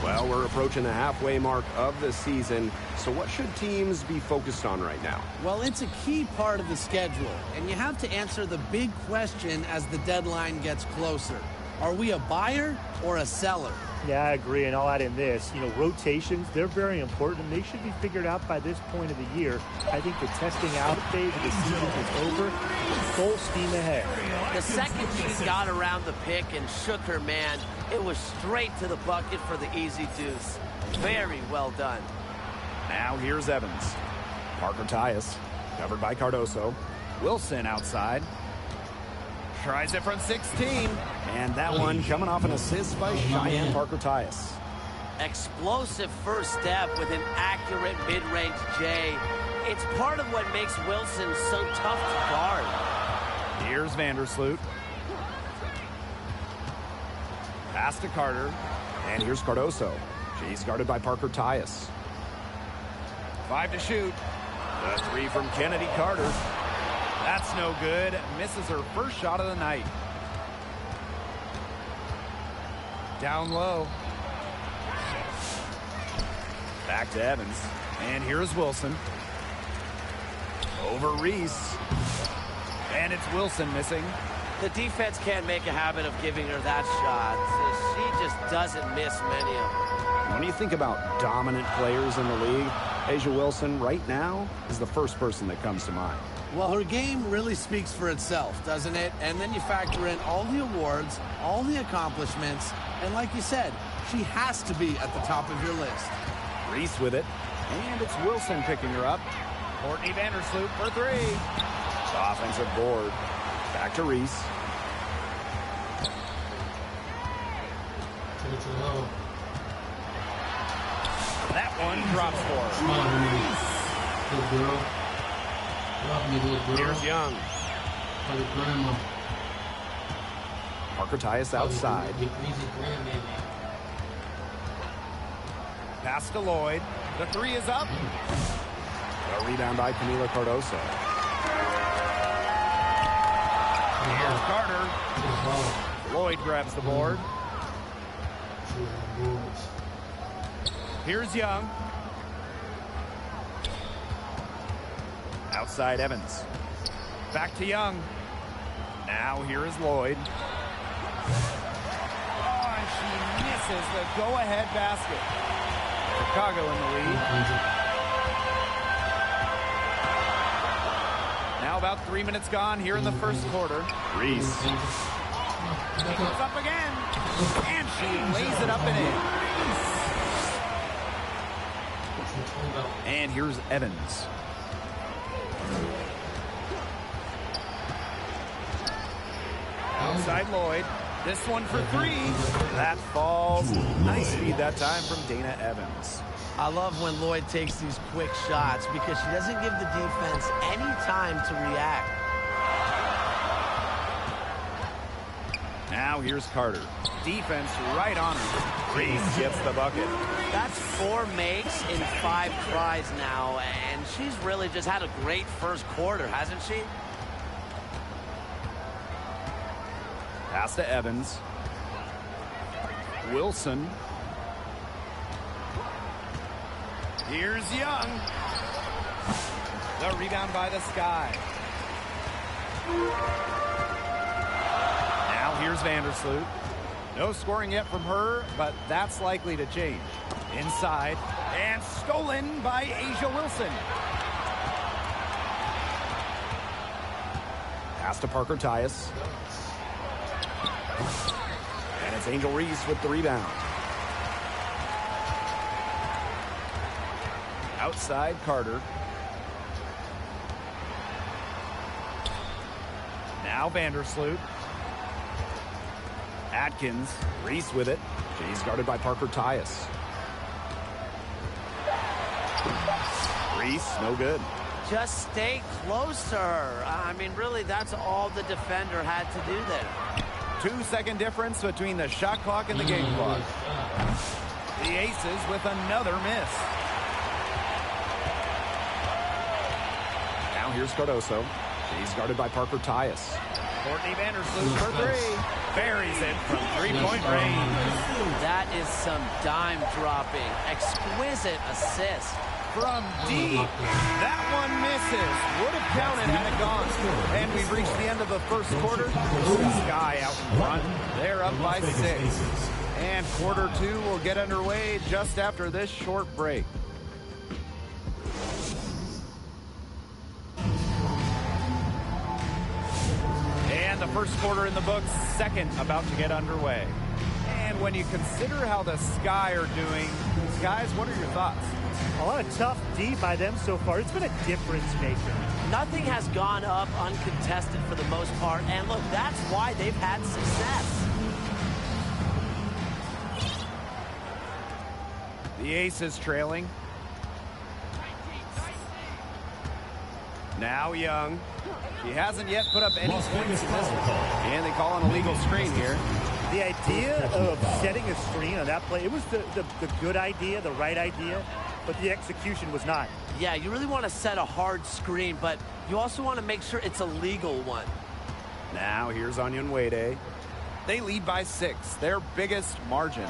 Well, we're approaching the halfway mark of the season, so what should teams be focused on right now? Well, it's a key part of the schedule, and you have to answer the big question as the deadline gets closer. Are we a buyer or a seller? Yeah, I agree, and I'll add in this. You know, rotations, they're very important, and they should be figured out by this point of the year. I think the testing out phase of the season is over. Full steam ahead. The second she got around the pick and shook her man, it was straight to the bucket for the easy deuce. Very well done. Now here's Evans. Parker Tyus, covered by Cardoso. Wilson outside. Tries it from 16. And that one coming off an assist by Cheyenne Parker Tyus. Explosive first step with an accurate mid-range J. It's part of what makes Wilson so tough to guard. Here's Vandersloot. Pass to Carter. And here's Cardoso. She's guarded by Parker Tyus. 5 to shoot. The 3 from Kennedy Carter. That's no good. Misses her first shot of the night. Down low. Back to Evans. And here's Wilson. Over Reese. And it's Wilson missing. The defense can't make a habit of giving her that shot. She just doesn't miss many of them. When you think about dominant players in the league, A'ja Wilson right now is the first person that comes to mind. Well, her game really speaks for itself, doesn't it? And then you factor in all the awards, all the accomplishments, and like you said, she has to be at the top of your list. Reese with it, and it's Wilson picking her up. Courtney Vandersloot for 3. Offensive board. Back to Reese. That one drops for her. Good girl. Love me, little girl. Here's Young. For the grandma. Parker Tyus outside. Pass to Lloyd. The 3 is up. A rebound by Camila Cardoso. Here's Carter. Lloyd grabs the board. Here's Young. Outside Evans. Back to Young. Now here is Lloyd. Oh, and she misses the go-ahead basket. Chicago in the lead. Now about 3 minutes gone here in the first quarter. Reese. He goes up again. And she lays it up and in. And here's Evans. Outside Lloyd. This one for 3. That falls. Nice feed that time from Dana Evans. I love when Lloyd takes these quick shots because she doesn't give the defense any time to react. Now here's Carter. Defense right on her. Reese gets the bucket. That's 4 makes in 5 tries now, and she's really just had a great first quarter, hasn't she? Pass to Evans. Wilson. Here's Young. The rebound by the Sky. Now here's Vandersloot. No scoring yet from her, but that's likely to change. Inside, and stolen by A'ja Wilson. Pass to Parker Tyus. And it's Angel Reese with the rebound. Outside Carter. Now Vandersloot. Atkins. Reese with it. He's guarded by Parker Tyus. Reese, no good. Just stay closer. I mean, really, that's all the defender had to do there. 2-second difference between the shot clock and the game clock. The Aces with another miss. Now here's Cardoso. He's guarded by Parker Tyus. Courtney Vandersloot for three. Buries it from three-point range. That is some dime dropping. Exquisite assist. From deep. That one misses. Would have counted had it gone. And we've reached the end of the first quarter. Sky out in front. They're up by 6. And quarter 2 will get underway just after this short break. And the first quarter in the books, second about to get underway. And when you consider how the Sky are doing, guys, what are your thoughts? A lot of tough D by them so far. It's been a difference maker. Nothing has gone up uncontested for the most part. And look, that's why they've had success. The Aces trailing. Now Young. He hasn't yet put up any points in this one. And they call an illegal screen here. The idea of setting a screen on that play, it was the good idea, the right idea, but the execution was not. Yeah, you really want to set a hard screen, but you also want to make sure it's a legal one. Now here's Onion Wade. They lead by 6, their biggest margin.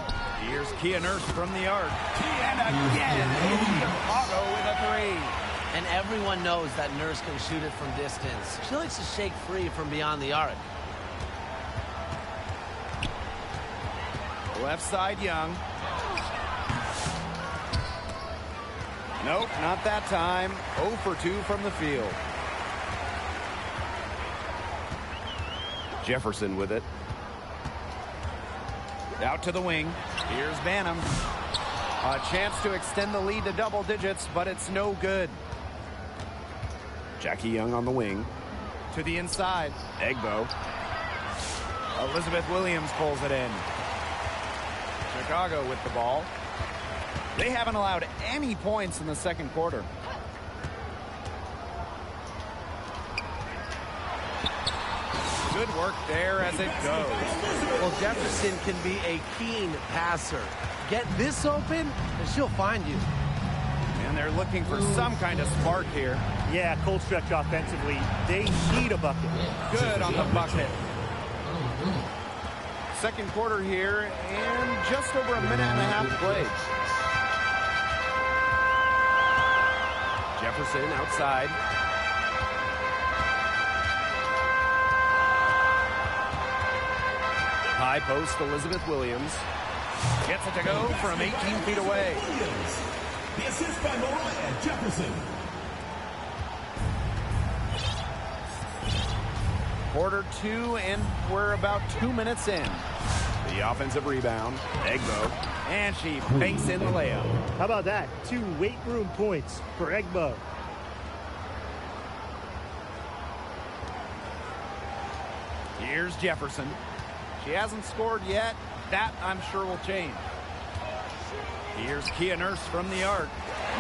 Here's Kia Nurse from the arc. And again, Chicago with a 3. And everyone knows that Nurse can shoot it from distance. She likes to shake free from beyond the arc. Left side, Young. Nope, not that time. 0 for 2 from the field. Jefferson with it. Out to the wing. Here's Banham. A chance to extend the lead to double digits, but it's no good. Jackie Young on the wing. To the inside. Egbo. Elizabeth Williams pulls it in. Chicago with the ball. They haven't allowed any points in the second quarter. Good work there as it goes. Well, Jefferson can be a keen passer. Get this open, and she'll find you. And they're looking for some kind of spark here. Yeah, cold stretch offensively. They need a bucket. Good on the bucket. Second quarter here, and just over a minute and a half played. Jefferson outside. High post, Elizabeth Williams. Gets it to go from 18 feet away. The assist by Mariah Jefferson. Quarter 2, and we're about 2 minutes in. The offensive rebound, Egbo, and she banks in the layup. How about that? 2 weight room points for Egbo. Here's Jefferson. She hasn't scored yet. That, I'm sure, will change. Here's Kia Nurse from the arc.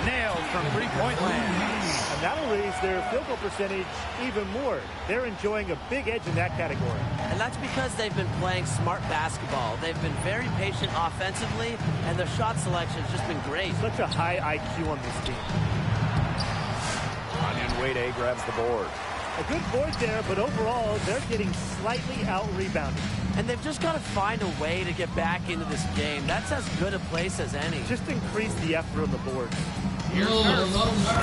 Nailed from three-point land. And that'll raise their field goal percentage even more. They're enjoying a big edge in that category. And that's because they've been playing smart basketball. They've been very patient offensively, and their shot selection has just been great. Such a high IQ on this team. Onion Wade grabs the board. A good board there, but overall, they're getting slightly out-rebounded. And they've just got to find a way to get back into this game. That's as good a place as any. Just increase the effort on the board. Here's Nurse.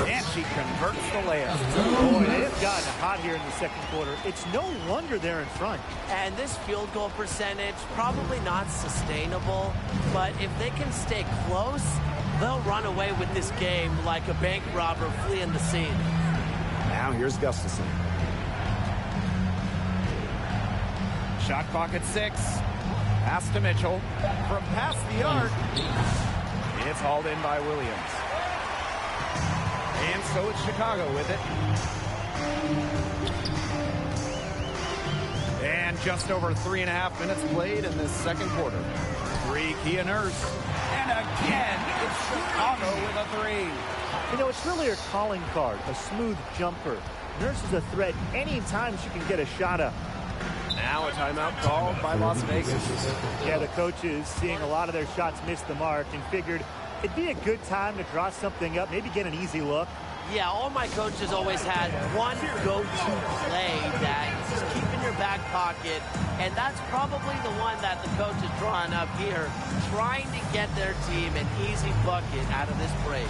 And she converts the layup. Boy, they have gotten hot here in the second quarter. It's no wonder they're in front. And this field goal percentage, probably not sustainable. But if they can stay close, they'll run away with this game like a bank robber fleeing the scene. Now here's Gustafson. Shot clock at 6. Pass to Mitchell. From past the arc. It's hauled in by Williams. And so it's Chicago with it. And just over 3.5 minutes played in this second quarter. 3, Kia Nurse. And again, it's Chicago with a 3. You know, it's really her calling card, a smooth jumper. Nurse is a threat anytime she can get a shot up. Now a timeout called by Las Vegas. Yeah, the coaches, seeing a lot of their shots miss the mark, and figured it'd be a good time to draw something up, maybe get an easy look. Yeah, all my coaches always had one go-to play that just keep in your back pocket, and that's probably the one that the coach is drawing up here, trying to get their team an easy bucket out of this break.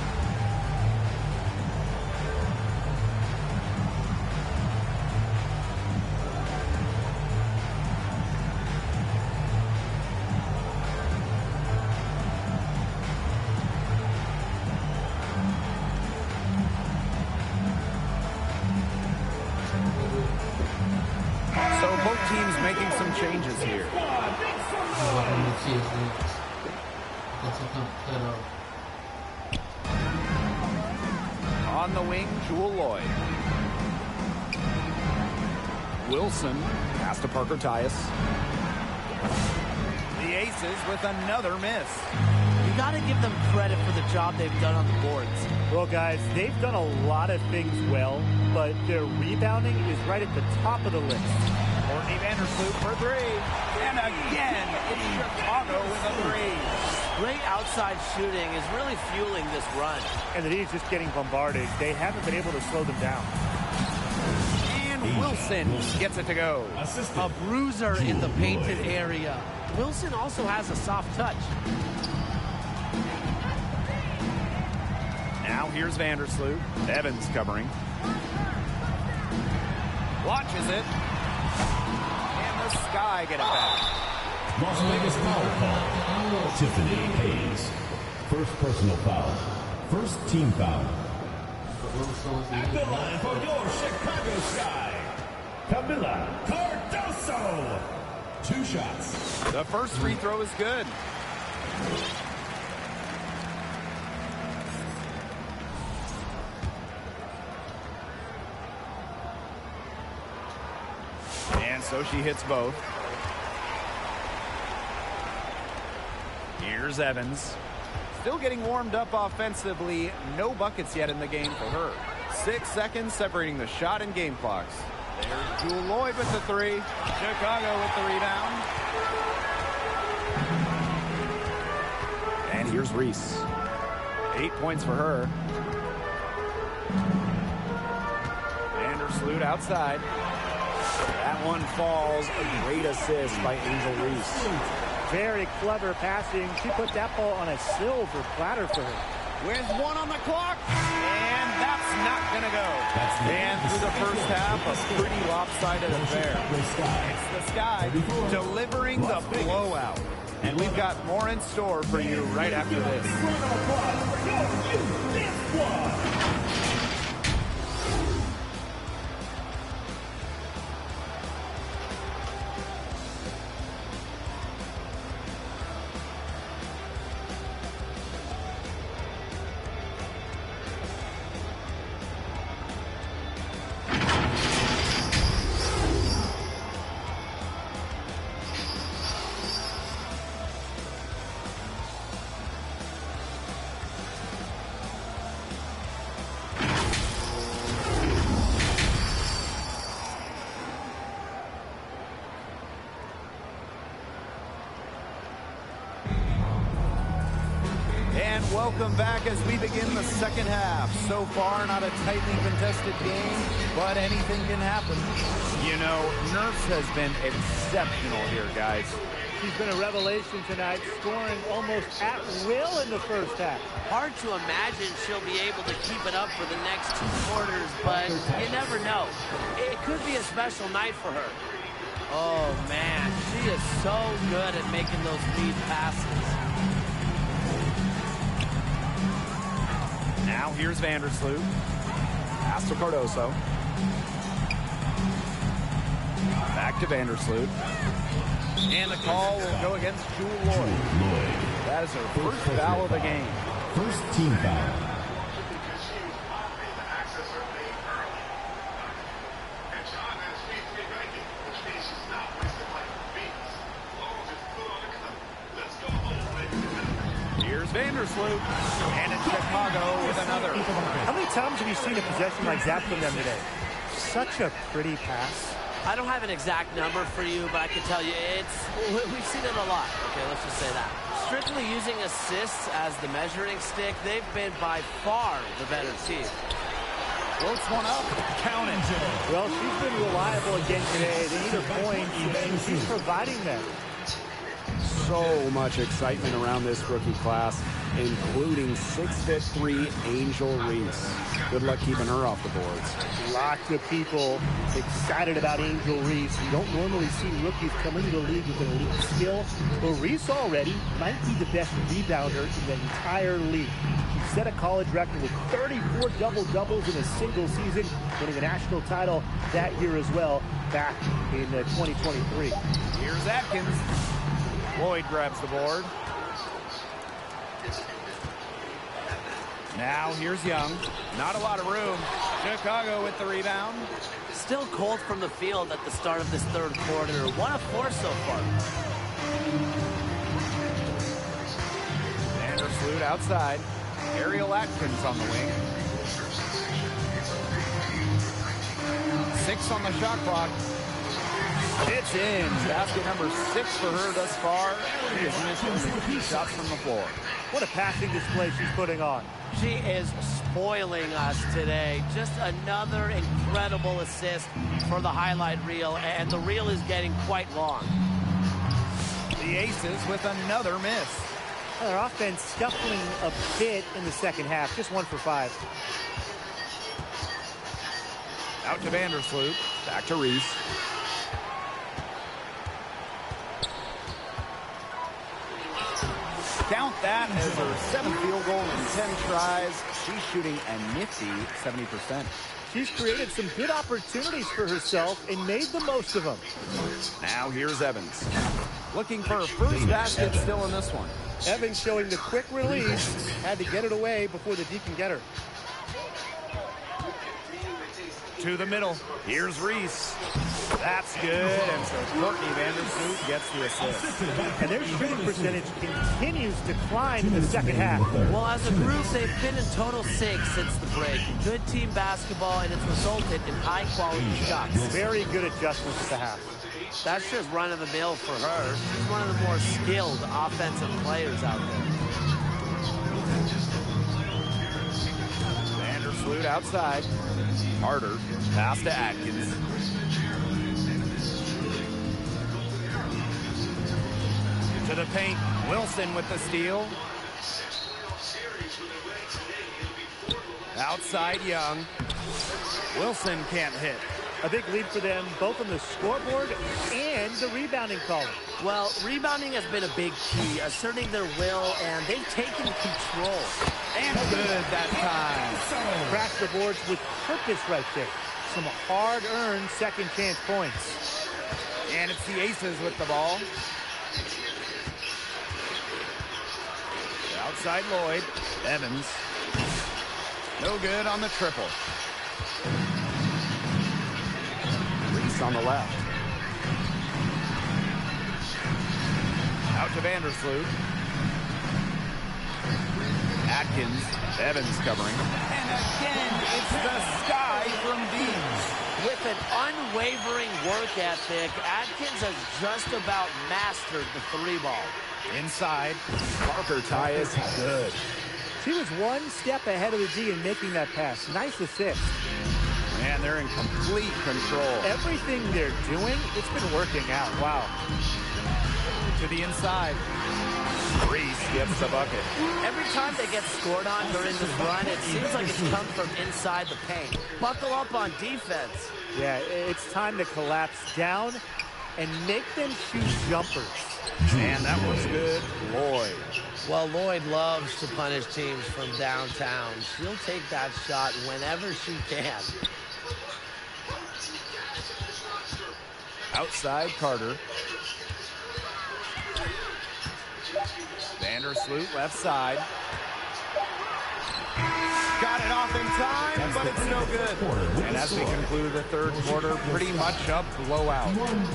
Changes here. On the wing, Jewel Lloyd. Wilson, pass to Parker Tyus. The Aces with another miss. You got to give them credit for the job they've done on the boards. Well, guys, they've done a lot of things well, but their rebounding is right at the top of the list. Courtney Vandersloot for 3. And again, it's Chicago with a 3. Great outside shooting is really fueling this run. And the D's just getting bombarded. They haven't been able to slow them down. And Wilson gets it to go. A bruiser in the painted area. Wilson also has a soft touch. Now here's Vandersloot. Evans covering. Launches it. Sky get it back. Las Vegas foul call. Tiffany Hayes. First personal foul. First team foul. At the line for your Chicago Sky, Camila Cardoso. 2 shots. The first free throw is good. And so she hits both. Here's Evans. Still getting warmed up offensively. No buckets yet in the game for her. 6 seconds separating the shot and game clocks. There's Jewel Lloyd with the 3. Chicago with the rebound. And here's Reese. 8 points for her. Vandersloot outside. That one falls. A great assist by Angel Reese. Very clever passing. She put that ball on a silver platter for her. With 1 on the clock. And that's not going to go. And through the first half, a pretty lopsided affair. It's the Sky delivering the blowout. And we've got more in store for you right after this. Welcome back as we begin the second half. So far, not a tightly contested game, but anything can happen. You know, Nurse has been exceptional here, guys. She's been a revelation tonight, scoring almost at will in the first half. Hard to imagine she'll be able to keep it up for the next 2 quarters, but you never know. It could be a special night for her. Oh, man, she is so good at making those lead passes. Now here's Vandersloot. Pass to Cardoso. Back Out to Vandersloot. And the call will go against Jewel Lloyd. That is her first foul of the game. First team foul. Here's Vandersloot. And it's Chicago with another. How many times have you seen a possession like that from them today? Such a pretty pass. I don't have an exact number for you, but I can tell you we've seen it a lot. Okay, let's just say that. Strictly using assists as the measuring stick, they've been by far the better team. Floats one up. Count it. Well, she's been reliable again today. They need her points, and she's providing them. So much excitement around this rookie class, including 6'3" Angel Reese. Good luck keeping her off the boards. Lots of people excited about Angel Reese. You don't normally see rookies come into the league with an elite skill. Well, Reese already might be the best rebounder in the entire league. He set a college record with 34 double-doubles in a single season, winning a national title that year as well, back in 2023. Here's Atkins. Lloyd grabs the board. Now here's Young. Not a lot of room. Chicago with the rebound. Still cold from the field at the start of this third quarter. 1 of 4 so far. Vandersloot outside. Ariel Atkins on the wing. 6 on the shot clock. It's in. Basket number 6 for her thus far. She has missed only 2 shots from the floor. What a passing display she's putting on. She is spoiling us today. Just another incredible assist for the highlight reel, and the reel is getting quite long. The Aces with another miss. Their offense scuffling a bit in the second half. Just 1 for 5. Out to Vandersloot. Back to Reese. Count that as her 7th field goal in 10 tries. She's shooting a nifty 70%. She's created some good opportunities for herself and made the most of them. Now here's Evans. Looking for her first basket still in this one. Evans showing the quick release. Had to get it away before the D can get her. To the middle. Here's Reese. That's good. And so Courtney Vandersloot gets the assist. And their shooting percentage continues to climb in the second half. Well, as a group, they've been in total 6 since the break. Good team basketball, and it's resulted in high-quality shots. Very good adjustments at the half. That's just run-of-the-mill for her. She's one of the more skilled offensive players out there. Vandersloot outside. Harder. Pass to Atkins. To the paint. Wilson with the steal. Outside Young. Wilson can't hit. A big lead for them, both on the scoreboard and the rebounding column. Well, rebounding has been a big key, asserting their will, and they've taken control. And good that time. Crash the boards with purpose right there. Some hard-earned second-chance points. And it's the Aces with the ball. Outside Lloyd. Evans. No good on the triple. Reese on the left. Out to Vandersloot. Atkins. Evans covering. And again, it's the Sky from Dean. With an unwavering work ethic, Atkins has just about mastered the 3-ball. Inside. Parker tie is good. She was 1 step ahead of the D in making that pass. Nice assist. Man, they're in complete control. Everything they're doing, it's been working out. Wow. To the inside. Reese gets the bucket. Every time they get scored on during this run, it seems like it's come from inside the paint. Buckle up on defense. Yeah, it's time to collapse down and make them shoot jumpers. Man, that was good. Lloyd. Well, Lloyd loves to punish teams from downtown. She'll take that shot whenever she can. Outside Carter. Vandersloot left side. Got it off in time, but it's no good. And as we conclude the third quarter, pretty much a blowout.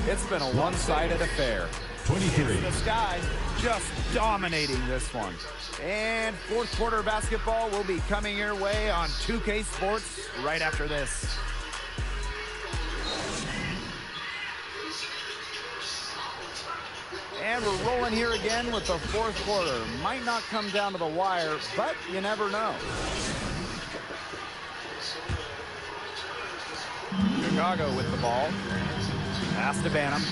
It's been a one-sided affair. 23. The Sky just dominating this one. And fourth quarter basketball will be coming your way on 2K Sports right after this. And we're rolling here again with the fourth quarter. Might not come down to the wire, but you never know. Chicago with the ball. Pass to Banham.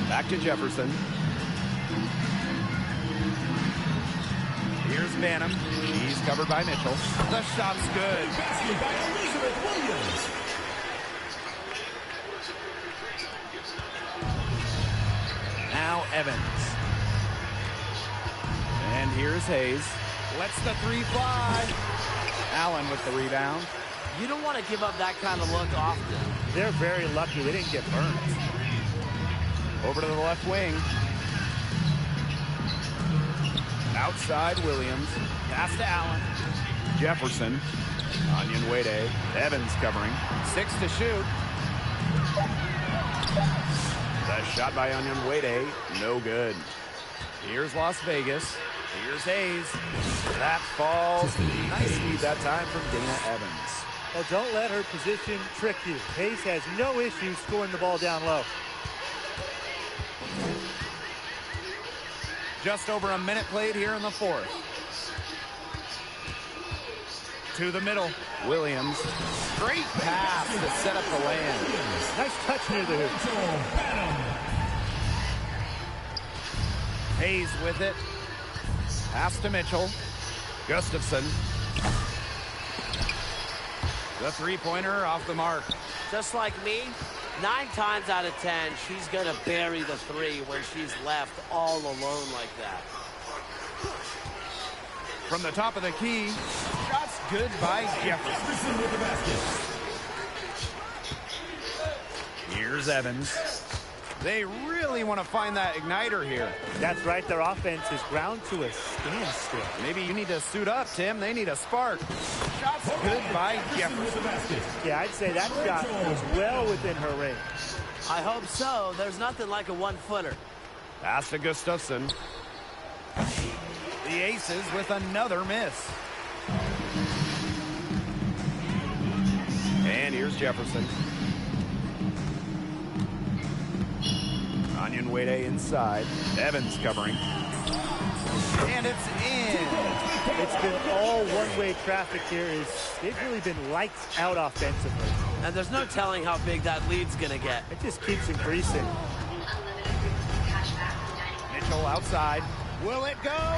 Back to Jefferson. Here's Banham. He's covered by Mitchell. The shot's good. Basket by Elizabeth Williams. Now Evans. And here's Hayes. Lets the three fly. Allen with the rebound. You don't want to give up that kind of look often. They're very lucky they didn't get burned. Over to the left wing. Outside Williams. Pass to Allen. Jefferson. Onion Wade. Evans covering. 6 to shoot. The shot by Onion Wade. No good. Here's Las Vegas. Here's Hayes. That falls. Nice speed that time from Dana Evans. Well, don't let her position trick you. Hayes has no issue scoring the ball down low. Just over a minute played here in the fourth. To the middle. Williams. Great pass to set up the land. Nice touch near the hoop. Hayes with it. Pass to Mitchell. Gustafson. The three-pointer off the mark. Just like me, 9 times out of 10, she's going to bury the three when she's left all alone like that. From the top of the key, shots good by Jefferson with the basket. Here's Evans. They really want to find that igniter here. That's right. Their offense is ground to a standstill. Maybe you need to suit up, Tim. They need a spark. Shots good by Jefferson. Yeah, I'd say that shot was well within her range. I hope so. There's nothing like a one-footer. Pass to Gustafson. The Aces with another miss. And here's Jefferson. Onion Wade inside. Evans covering. And it's in. It's been all one-way traffic here. They've really been lights out offensively. And there's no telling how big that lead's going to get. It just keeps increasing. Mitchell outside. Will it go?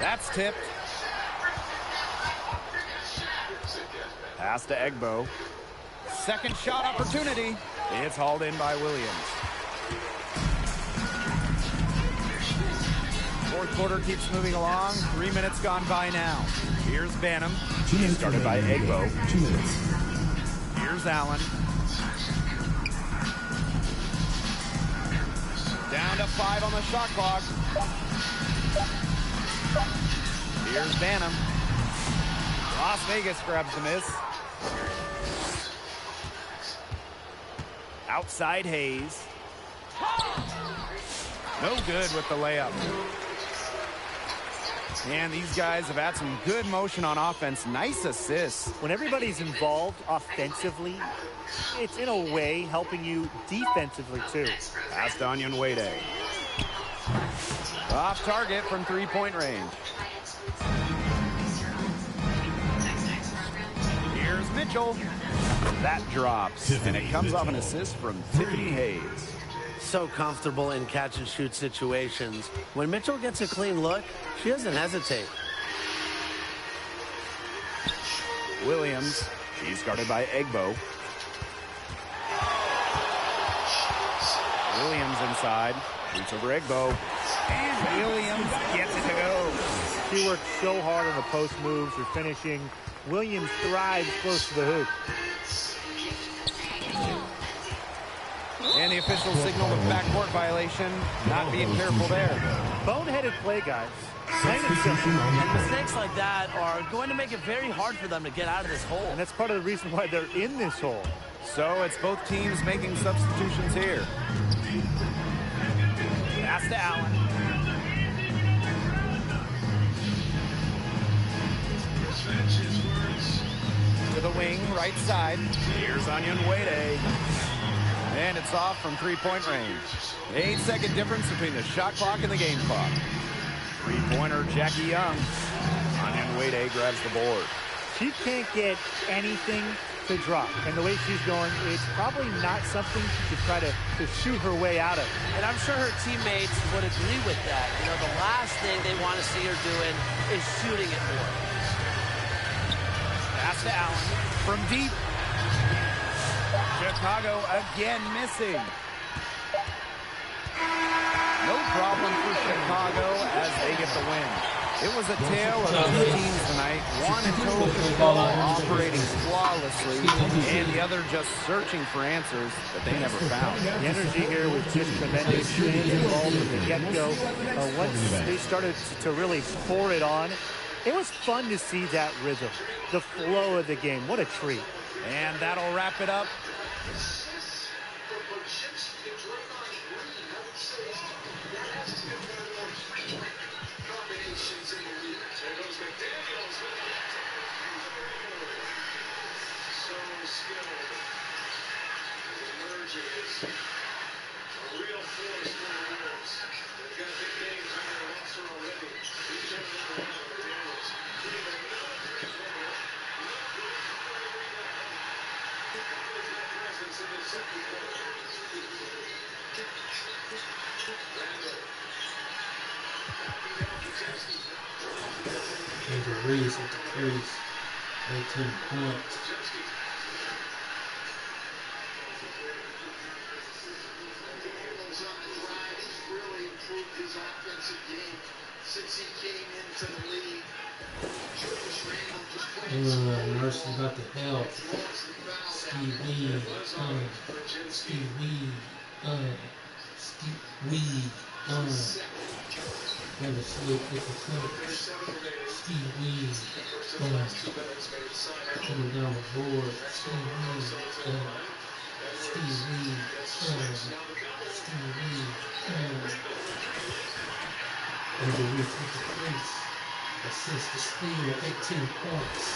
That's tipped. Pass to Egbo. Second shot opportunity. It's hauled in by Williams. Fourth quarter keeps moving along. 3 minutes gone by now. Here's Banham. Started by Egbo. 2 minutes. Here's Allen. Down to 5 on the shot clock. Here's Banham. Las Vegas grabs the miss. Outside Hayes. No good with the layup. And these guys have had some good motion on offense. Nice assists. When everybody's involved offensively, it's in a way helping you defensively too. Pass to Onion Wade. Off target from three-point range. Here's Mitchell. That drops, and it comes off an assist from Tiffany Hayes. So comfortable in catch-and-shoot situations. When Mitchell gets a clean look, she doesn't hesitate. Williams. She's guarded by Egbo. Williams inside. Shoots over Egbo. And Williams gets it to go. She worked so hard on the post moves or finishing. Williams thrives close to the hoop. the official signaled a backcourt violation. Not being careful there. Boneheaded play, guys. Plain and simple. And mistakes like that are going to make it very hard for them to get out of this hole. And that's part of the reason why they're in this hole. So it's both teams making substitutions here. Pass to Allen. To the wing, right side. Here's Onion Wade. And it's off from three-point range. 8-second difference between the shot clock and the game clock. Three-pointer, Jackie Young. Onion Wade grabs the board. She can't get anything to drop. And the way she's going, it's probably not something to try to shoot her way out of. And I'm sure her teammates would agree with that. You know, the last thing they want to see her doing is shooting it more. Pass to Allen from deep. Chicago again missing. No problem for Chicago as they get the win. It was a tale of two teams tonight. One in total control, operating flawlessly, and the other just searching for answers that they never found. The energy here was just tremendous. Fans involved from the get-go. Once they started to really pour it on, it was fun to see that rhythm, the flow of the game. What a treat. And that'll wrap it up. Reese at the crease, 18 points. Really improved his offensive game since he came into the league. Mercy about to help. Steve Weed, Steve Weed, Steve Weed, never sleep with the coach. Steve Weed, coming down the board. Steve Weed, Steve Weed, Steve Weed, and the Reese with the crease. Assist to steal, 18 points.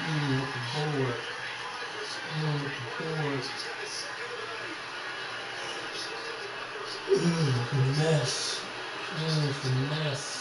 With the board. Finesse. Finesse.